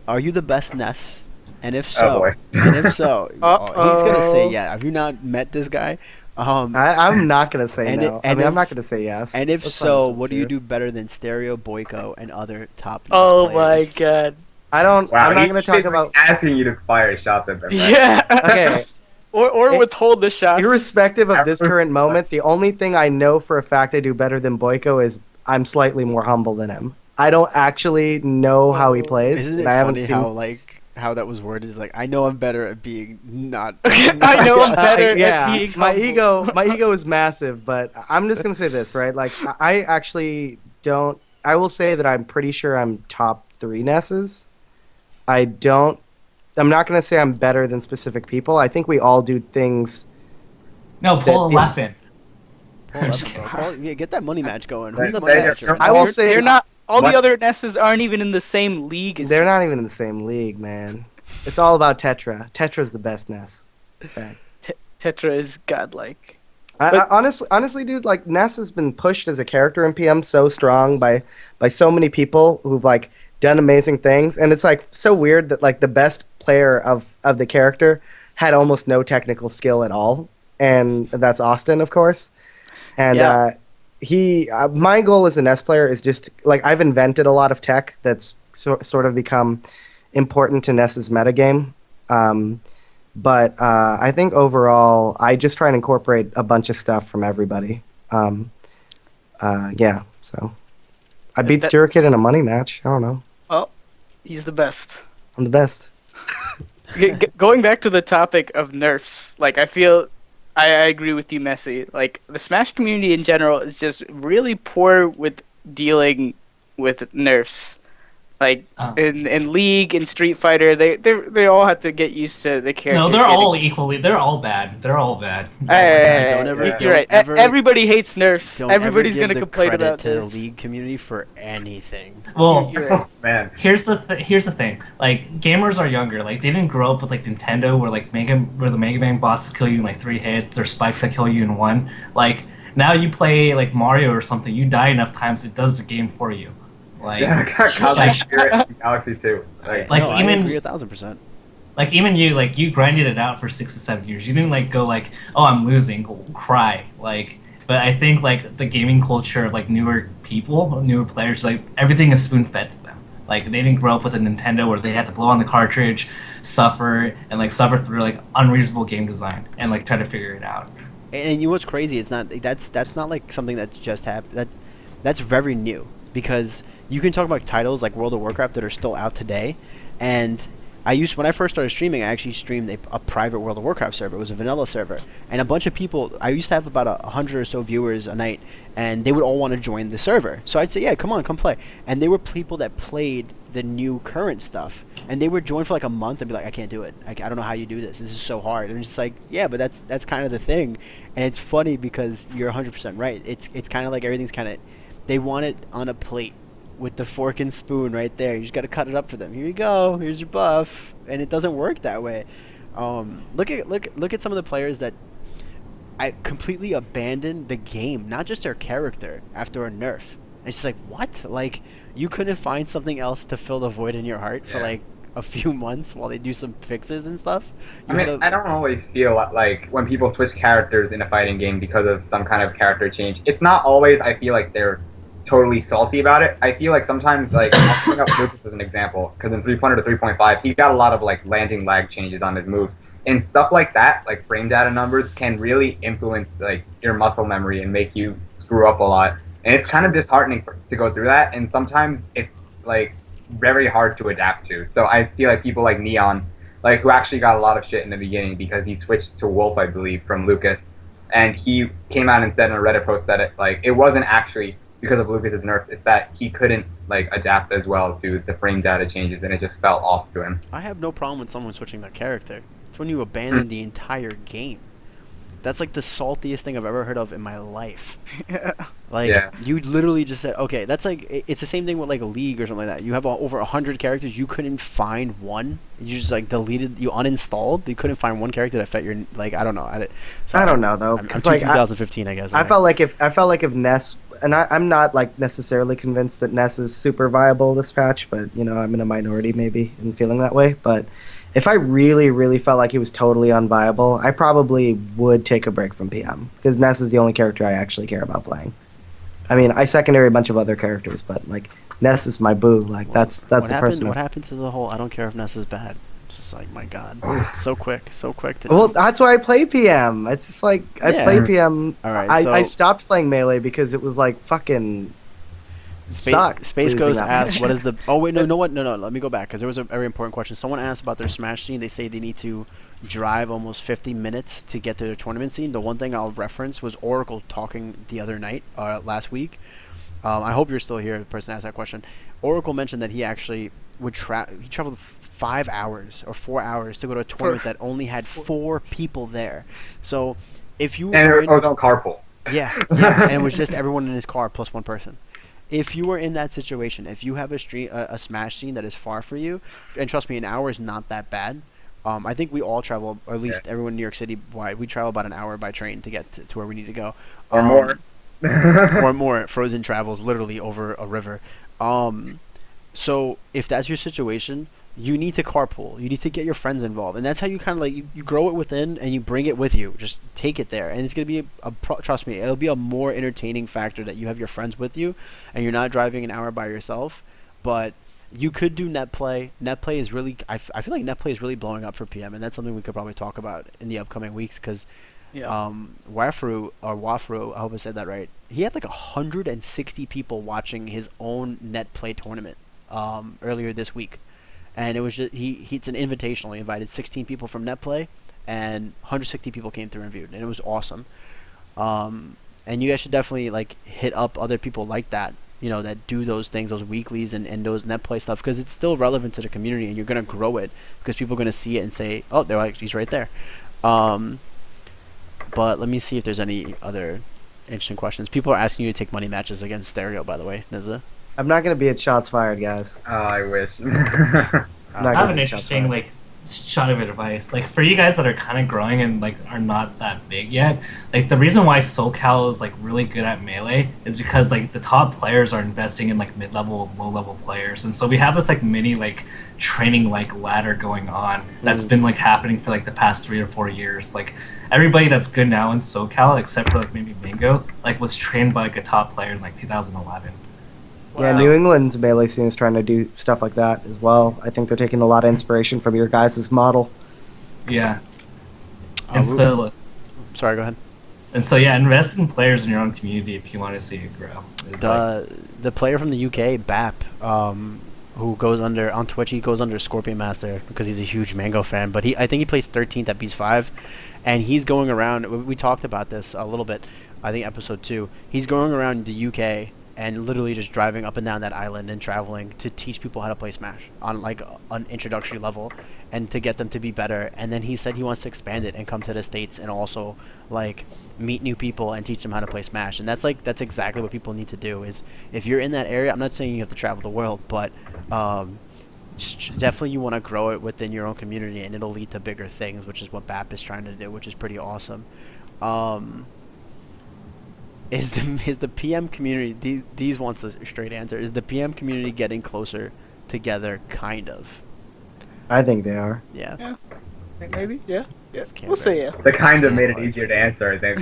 Are you the best Ness? And if so, he's gonna say yeah. Have you not met this guy? I'm not gonna say no. I'm not gonna say yes. And if so, what do you do better than Stereo, Boyko, and other top? Oh players? My god! I don't. Wow, I'm not gonna talk about asking you to fire shots at them. Right? Yeah. Okay. Or withhold the shots. Irrespective of this current moment, the only thing I know for a fact I do better than Boyko is I'm slightly more humble than him. I don't actually know how he plays. Isn't it funny how that was worded? Is like, I know I'm better at being not. I know I'm better at being humble. My ego is massive, but I'm just gonna say this, right? Like, I actually don't. I will say that I'm pretty sure I'm top 3 Nesses. I'm not gonna say I'm better than specific people. I think we all do things. No, pull a left in. Get that money match going. I will say they're not. All the other Nesses aren't even in the same league as They're not even in the same league, man. It's all about Tetra. Tetra's the best Ness. Tetra is godlike. Honestly, dude, like Ness has been pushed as a character in PM so strong by so many people who've like done amazing things, and it's like so weird that like the best player of the character had almost no technical skill at all, and that's Austin, of course. And my goal as a Ness player is just like I've invented a lot of tech that's sort of become important to Ness's metagame. But I think overall, I just try and incorporate a bunch of stuff from everybody. So I beat Sturkid in a money match. I don't know. Oh, he's the best. I'm the best. Going back to the topic of nerfs, like I feel. I agree with you, Messi. Like, the Smash community in general is just really poor with dealing with nerfs. Like, in League, in Street Fighter, they all have to get used to the character. No, they're all equally. They're all bad. They're all bad. You're right. Everybody hates nerfs. Everybody's going to complain about nerfs. The League community for anything. Well, man. Here's the thing. Like, gamers are younger. Like, they didn't grow up with like Nintendo, where the Mega Man bosses kill you in like 3 hits. There's spikes that kill you in 1. Like, now you play like Mario or something. You die enough times, it does the game for you. Like, Galaxy 2. I agree 1,000%. Like even you grinded it out for 6 to 7 years. You didn't like go like, oh, I'm losing, cry. Like, but I think like the gaming culture of like newer players, like everything is spoon fed to them. Like they didn't grow up with a Nintendo where they had to blow on the cartridge, suffer through like unreasonable game design and like try to figure it out. And you know what's crazy? It's not that's not like something that just happened. That's very new because you can talk about titles like World of Warcraft that are still out today, and when I first started streaming, I actually streamed a private World of Warcraft server. It was a vanilla server, and a bunch of people. I used to have about 100 or so viewers a night, and they would all want to join the server. So I'd say, yeah, come on, come play. And they were people that played the new current stuff, and they would join for like a month and be like, I can't do it. I don't know how you do this. This is so hard. And it's just like, yeah, but that's kind of the thing. And it's funny because you're 100% right. It's kind of like everything's kind of, they want it on a plate with the fork and spoon right there. You just got to cut it up for them. Here you go. Here's your buff. And it doesn't work that way. Look at some of the players that I completely abandoned the game, not just their character, after a nerf. And it's just like, what? Like, you couldn't find something else to fill the void in your heart for like a few months while they do some fixes and stuff? I don't always feel like when people switch characters in a fighting game because of some kind of character change, it's not always, I feel like they're totally salty about it. I feel like sometimes, like, I'll bring up Lucas as an example, because in 3.0 to 3.5, he got a lot of, like, landing lag changes on his moves. And stuff like that, like frame data numbers, can really influence, like, your muscle memory and make you screw up a lot. And it's kind of disheartening to go through that, and sometimes it's, like, very hard to adapt to. So I'd see, like, people like Neon, like, who actually got a lot of shit in the beginning because he switched to Wolf, I believe, from Lucas. And he came out and said in a Reddit post that it wasn't actually because of Lucas's nerfs, it's that he couldn't, like, adapt as well to the frame data changes, and it just fell off to him. I have no problem with someone switching their character. It's when you abandon the entire game. That's like the saltiest thing I've ever heard of in my life. You literally just said, okay, that's like, it's the same thing with like a League or something like that. You have over 100 characters, you couldn't find one. You just like deleted, you uninstalled. You couldn't find one character that fit your, like, I don't know. I don't know though. I'm like 2015, I guess. I felt like if Ness, and I'm not like necessarily convinced that Ness is super viable this patch, but you know, I'm in a minority maybe in feeling that way. But if I really, really felt like he was totally unviable, I probably would take a break from PM, because Ness is the only character I actually care about playing. I mean, I secondary a bunch of other characters, but like Ness is my boo. Like that's the person. What happened to the whole? I don't care if Ness is bad. It's just like, my God, so quick to. Well, that's why I play PM. It's just like I play PM. All right, I stopped playing Melee because it was like fucking. Space Ghost asked, what is the... Oh, wait, no, let me go back, because there was a very important question. Someone asked about their Smash scene. They say they need to drive almost 50 minutes to get to their tournament scene. The one thing I'll reference was Oracle talking the other night, last week. I hope you're still here, the person asked that question. Oracle mentioned that he actually would he traveled 5 hours or 4 hours to go to a tournament that only had 4 people there. So, if you... And it was on carpool. Yeah, and it was just everyone in his car plus one person. If you are in that situation, if you have a Smash scene that is far for you, and trust me, an hour is not that bad. I think we all travel, or at least everyone in New York City wide, we travel about an hour by train to get to where we need to go. Or more. Or more. Frozen travels literally over a river. So if that's your situation, you need to carpool. You need to get your friends involved, and that's how you kind of like you grow it within and you bring it with you. Just take it there, and it's gonna be trust me, it'll be a more entertaining factor that you have your friends with you, and you're not driving an hour by yourself. But you could do net play. Net play is really I feel like net play is really blowing up for PM, and that's something we could probably talk about in the upcoming weeks because. Wafru, I hope I said that right. He had like 160 people watching his own net play tournament earlier this week. And it was just it's an invitational. He invited 16 people from NetPlay, and 160 people came through and viewed, and it was awesome. And you guys should definitely like hit up other people like that, you know, that do those things, those weeklies and those NetPlay stuff, because it's still relevant to the community, and you're gonna grow it because people are gonna see it and say, "Oh, they're like, he's right there." But let me see if there's any other interesting questions. People are asking you to take money matches against Stereo, by the way, Nizza. I'm not going to be at shots fired, guys. Oh, I wish. I have an interesting like shot of advice. Like for you guys that are kind of growing and like are not that big yet, like the reason why SoCal is like really good at Melee is because like the top players are investing in like mid-level, low-level players, and so we have this like mini like training like ladder going on that's been like happening for like the past 3 or 4 years. Like everybody that's good now in SoCal except for like maybe Mingo like was trained by like a top player in like 2011. Yeah, New England's Melee scene is trying to do stuff like that as well. I think they're taking a lot of inspiration from your guys' model. Yeah. And so... Sorry, go ahead. And so, yeah, invest in players in your own community if you want to see it grow. The player from the UK, BAP, who goes under on Twitch. He goes under Scorpion Master because he's a huge Mango fan. But I think he plays 13th at Ep.5, and he's going around. We talked about this a little bit. I think episode 2. He's going around the UK and literally just driving up and down that island and traveling to teach people how to play Smash on like an introductory level and to get them to be better. And then he said he wants to expand it and come to the States and also like meet new people and teach them how to play Smash. And that's exactly what people need to do. Is if you're in that area, I'm not saying you have to travel the world, but definitely you want to grow it within your own community, and it'll lead to bigger things, which is what BAP is trying to do, which is pretty awesome. Is the PM community, these wants a straight answer, is the PM community getting closer together, kind of? I think they are. Yeah. Maybe, yeah. We'll say yeah. They kind of made it easier to answer, I think.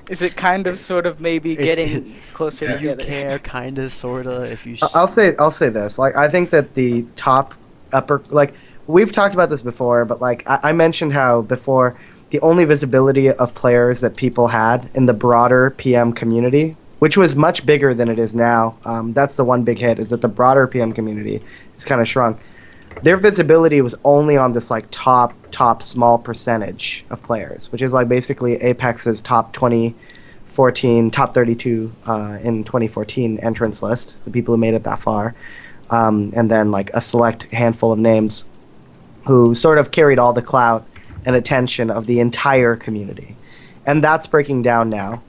Is it kind of, sort of, maybe getting closer do together? You care, kind of, sort of, if you... I'll say this. Like, I think that the upper... Like, we've talked about this before, but, like, I mentioned how before... The only visibility of players that people had in the broader PM community, which was much bigger than it is now, that's the one big hit, is that the broader PM community has kind of shrunk. Their visibility was only on this like top small percentage of players, which is like basically Apex's top 2014, top 32 in 2014 entrance list, the people who made it that far, and then like a select handful of names who sort of carried all the clout and attention of the entire community. And that's breaking down now.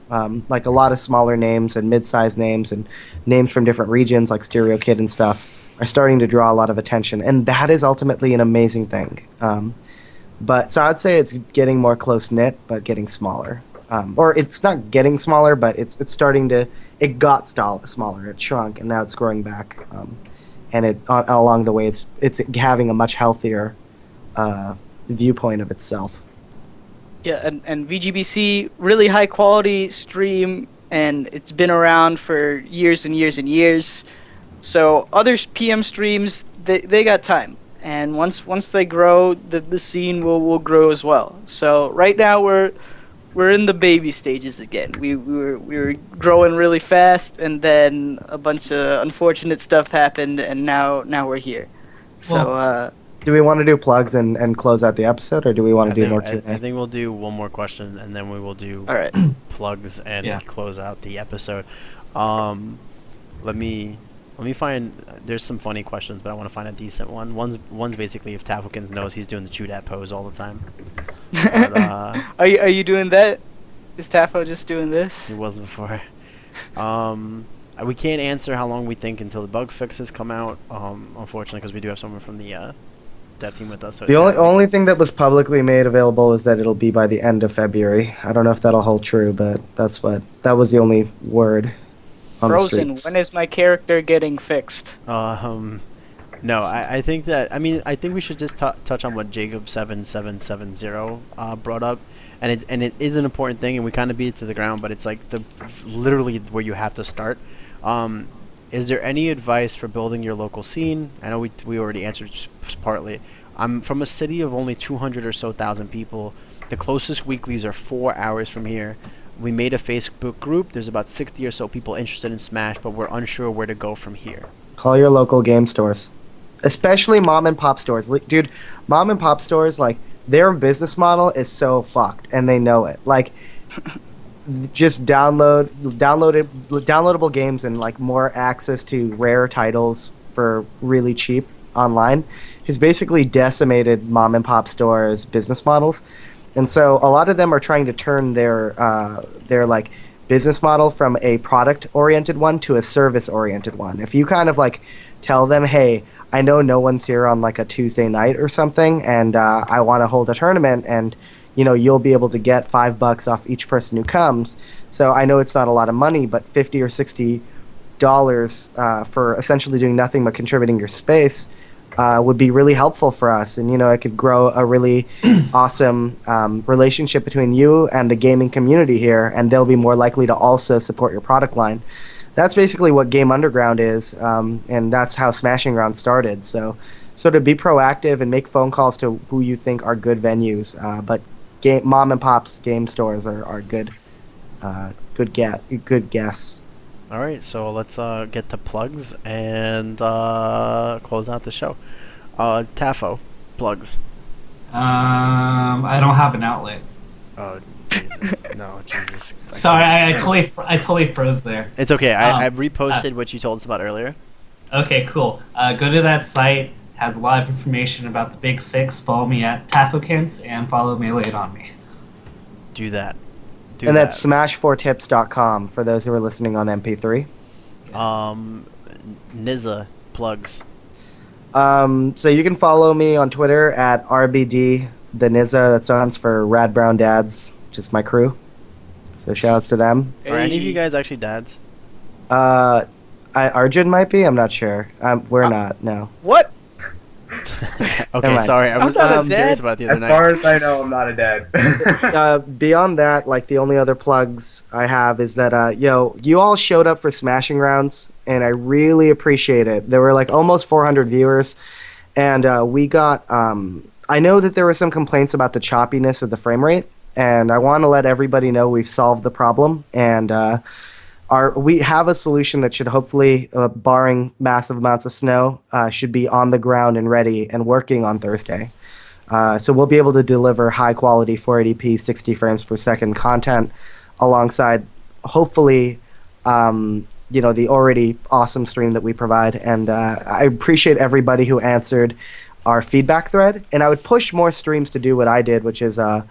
Like a lot of smaller names and mid-sized names and names from different regions like Stereo Kid and stuff are starting to draw a lot of attention. And that is ultimately an amazing thing. But so I'd say it's getting more close-knit, but getting smaller. Or it's not getting smaller, but it's starting to... It got smaller. It shrunk, and now it's growing back. And it along the way, it's having a much healthier... viewpoint of itself. Yeah, and VGBC, really high quality stream, and it's been around for years and years and years. So other PM streams, they got time, and once they grow, the scene will grow as well. So right now we're in the baby stages again. We were growing really fast, and then a bunch of unfortunate stuff happened, and now we're here. So. Do we want to do plugs and close out the episode, or do we want to do more Q&A? I think we'll do one more question, and then we will do plugs and close out the episode. Let me find... There's some funny questions, but I want to find a decent one. One's basically if Ft.Tafokints knows he's doing the chew that pose all the time. But, are you doing that? Is Tafo just doing this? He was before. We can't answer how long we think until the bug fixes come out, unfortunately, because we do have someone from the... dev team with us. So the only thing that was publicly made available is that it'll be by the end of February. I don't know if that'll hold true, but that was the only word on Frozen, the streets. when is my character getting fixed? No, I think that... I mean, I think we should just touch on what Jacob7770 brought up. And it is an important thing, and we kind of beat it to the ground, but it's like literally where you have to start. Is there any advice for building your local scene? I know we already answered partly. I'm from a city of only 200 or so thousand people. The closest weeklies are 4 hours from here. We made a Facebook group. There's about 60 or so people interested in Smash, but we're unsure where to go from here. Call your local game stores. Especially mom and pop stores. Dude, mom and pop stores, like, their business model is so fucked, and they know it. Like... just downloadable games and like more access to rare titles for really cheap online has basically decimated mom and pop stores' business models, and so a lot of them are trying to turn their like business model from a product oriented one to a service oriented one. If you kind of like tell them, hey, I know no one's here on like a Tuesday night or something, and I want to hold a tournament, and you'll be able to get $5 off each person who comes. So I know it's not a lot of money, but $50 or $60 for essentially doing nothing but contributing your space would be really helpful for us. And, it could grow a really awesome relationship between you and the gaming community here, and they'll be more likely to also support your product line. That's basically what Game Underground is, and that's how Smashing Ground started. So to be proactive and make phone calls to who you think are good venues, but mom and pop's game stores are good guess. All right, so let's get to plugs and close out the show. Tafo, plugs. I don't have an outlet. Oh, Jesus. No, Jesus. Sorry, I totally froze there. It's okay. I Um, reposted what you told us about earlier. Okay, cool. Go to that site. Has a lot of information about the Big Six. Follow me at Tafokints and follow Melee on me. Do that. And that's smash4tips.com for those who are listening on MP3. Nizza, plugs. So you can follow me on Twitter at RBD the Nizza. That stands for Rad Brown Dads, just my crew. So shoutouts to them. Are any of you guys actually dads? Arjun might be. I'm not sure. We're not. No. What? Okay, sorry. I was not a curious dad. about the other As night. far as I know, I'm not a dad. Beyond that, like the only other plugs I have is that you all showed up for Smashing Rounds, and I really appreciate it. There were like almost 400 viewers, and we got. I know that there were some complaints about the choppiness of the frame rate, and I want to let everybody know we've solved the problem, and we have a solution that should hopefully, barring massive amounts of snow, should be on the ground and ready and working on Thursday. So we'll be able to deliver high quality 480p 60 frames per second content alongside hopefully the already awesome stream that we provide. And I appreciate everybody who answered our feedback thread, and I would push more streams to do what I did, which is I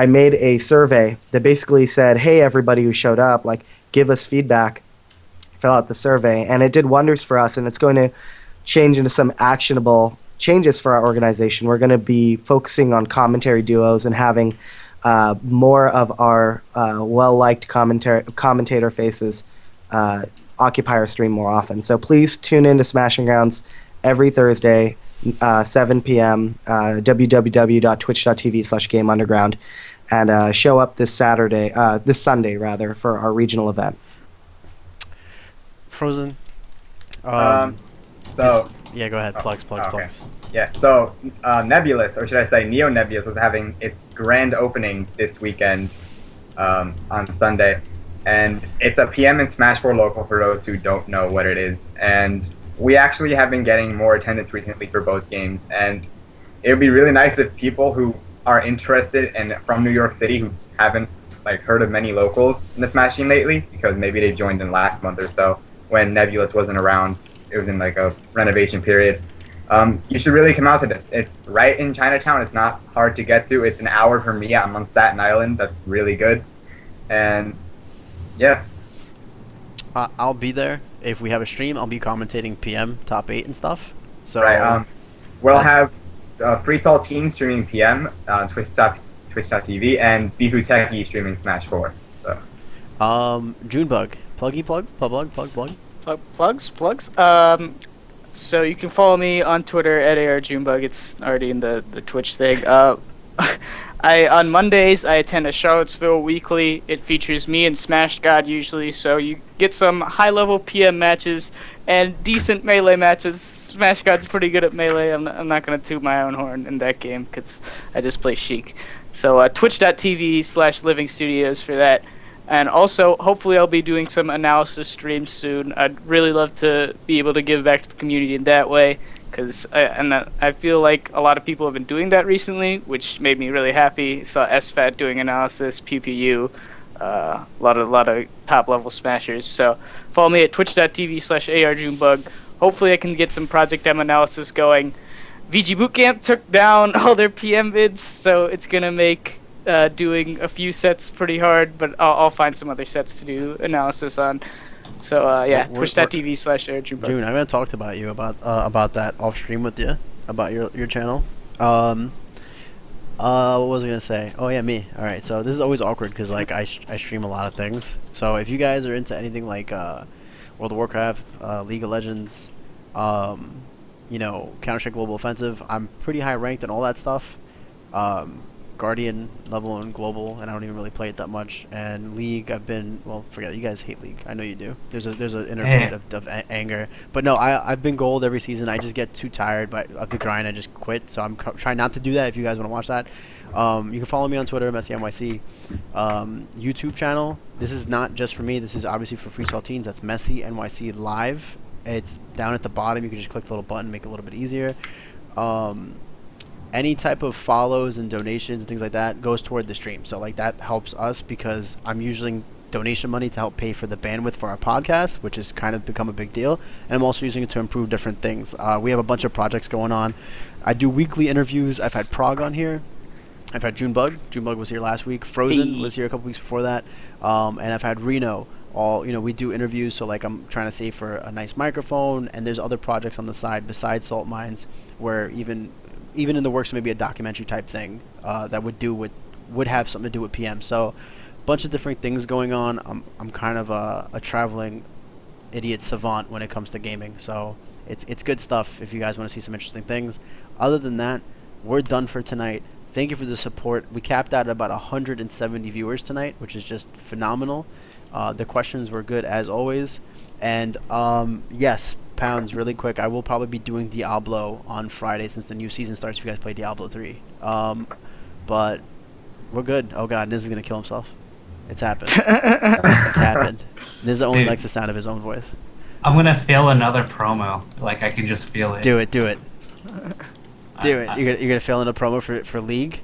made a survey that basically said, hey, everybody who showed up, like, give us feedback, fill out the survey, and it did wonders for us, and it's going to change into some actionable changes for our organization. We're going to be focusing on commentary duos and having more of our well-liked commentator faces occupy our stream more often. So please tune in to Smashing Grounds every Thursday, 7 p.m., www.twitch.tv/GameUnderground, and show up this Sunday, for our regional event. Frozen. So yeah, go ahead. Plugs. okay. Yeah, so Nebulous, or should I say Neo Nebulous, is having its grand opening this weekend on Sunday. And it's a PM in Smash 4 local for those who don't know what it is. And we actually have been getting more attendance recently for both games. And it would be really nice if people who are interested and from New York City who haven't heard of many locals in the Smash scene lately, because maybe they joined in last month or so when Nebulous wasn't around. It was in a renovation period. You should really come out to this. It's right in Chinatown. It's not hard to get to. It's an hour from me. I'm on Staten Island. That's really good. And yeah. I'll be there. If we have a stream, I'll be commentating PM, top 8 and stuff. So right. We'll have Freestyle Team streaming PM on Twitch.tv and Bifu Techie streaming Smash 4. So. Junebug. Plugs. So you can follow me on Twitter at ARJunebug. It's already in the Twitch thing. On Mondays I attend a Charlottesville weekly. It features me and Smash God usually, so you get some high-level PM matches and decent melee matches. Smash God's pretty good at melee. I'm not gonna toot my own horn in that game because I just play Sheik. So Twitch.tv/Living Studios for that. And also, hopefully I'll be doing some analysis streams soon. I'd really love to be able to give back to the community in that way, because I feel like a lot of people have been doing that recently, which made me really happy. Saw SFAT doing analysis, PPU, a lot of top-level smashers. So follow me at twitch.tv/ARJunebug. Hopefully I can get some Project M analysis going. VG Bootcamp took down all their PM vids, so it's going to make doing a few sets pretty hard, but I'll find some other sets to do analysis on. So twitch.tv/AirJunebug. June, I haven't talked about you about that off stream with you, about your channel. What was I gonna say? Oh yeah, me. All right, so this is always awkward because I stream a lot of things. So if you guys are into anything like World of Warcraft, League of Legends, Counter-Strike Global Offensive, I'm pretty high ranked in all that stuff. Guardian level and global, and I don't even really play it that much. And League, I've been forget it. You guys hate League. I know you do. There's an interplay of anger. But no, I've been gold every season. I just get too tired of the grind. I just quit. So I'm trying not to do that. If you guys want to watch that, you can follow me on Twitter, MessyNYC. YouTube channel. This is not just for me. This is obviously for Ft.Tafokints. That's MessyNYC Live. It's down at the bottom. You can just click the little button, make it a little bit easier. Any type of follows and donations and things like that goes toward the stream. So like that helps us because I'm using donation money to help pay for the bandwidth for our podcast, which has kind of become a big deal. And I'm also using it to improve different things. We have a bunch of projects going on. I do weekly interviews. I've had Prague on here. I've had Junebug. Junebug was here last week. Frozen was here a couple weeks before that. And I've had Reno. We do interviews. So like I'm trying to save for a nice microphone. And there's other projects on the side besides Salt Mines where even in the works maybe a documentary type thing that would have something to do with PM. So a bunch of different things going on. I'm kind of a traveling idiot savant when it comes to gaming. So it's good stuff if you guys want to see some interesting things. Other than that, we're done for tonight. Thank you for the support. We capped out at about 170 viewers tonight, which is just phenomenal. The questions were good as always. And yes, Pounds, really quick, I will probably be doing Diablo on Friday since the new season starts if you guys play Diablo 3. But we're good. Oh god, Niz is going to kill himself. It's happened. It's happened. Niz only likes the sound of his own voice. I'm going to fail another promo. Like, I can just feel it. Do it. Do it. You're gonna fail in a promo for League?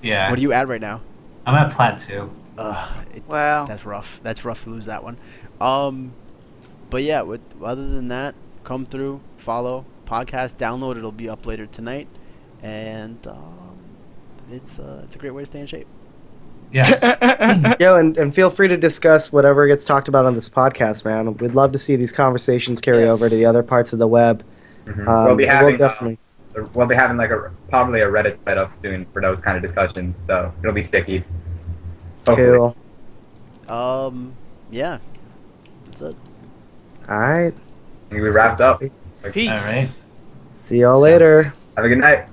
Yeah. What are you at right now? I'm at Plat 2. Wow. That's rough. That's rough to lose that one. But yeah, other than that, come through, follow, podcast, download. It'll be up later tonight, and it's a great way to stay in shape. Yes. Yo, and feel free to discuss whatever gets talked about on this podcast, man. We'd love to see these conversations carry over to the other parts of the web. Mm-hmm. We'll be having like probably a Reddit set up soon for those kind of discussions, so it'll be sticky. Hopefully. Cool. Yeah. That's it. All right. We wrapped up. Peace. All right. See y'all later. Have a good night.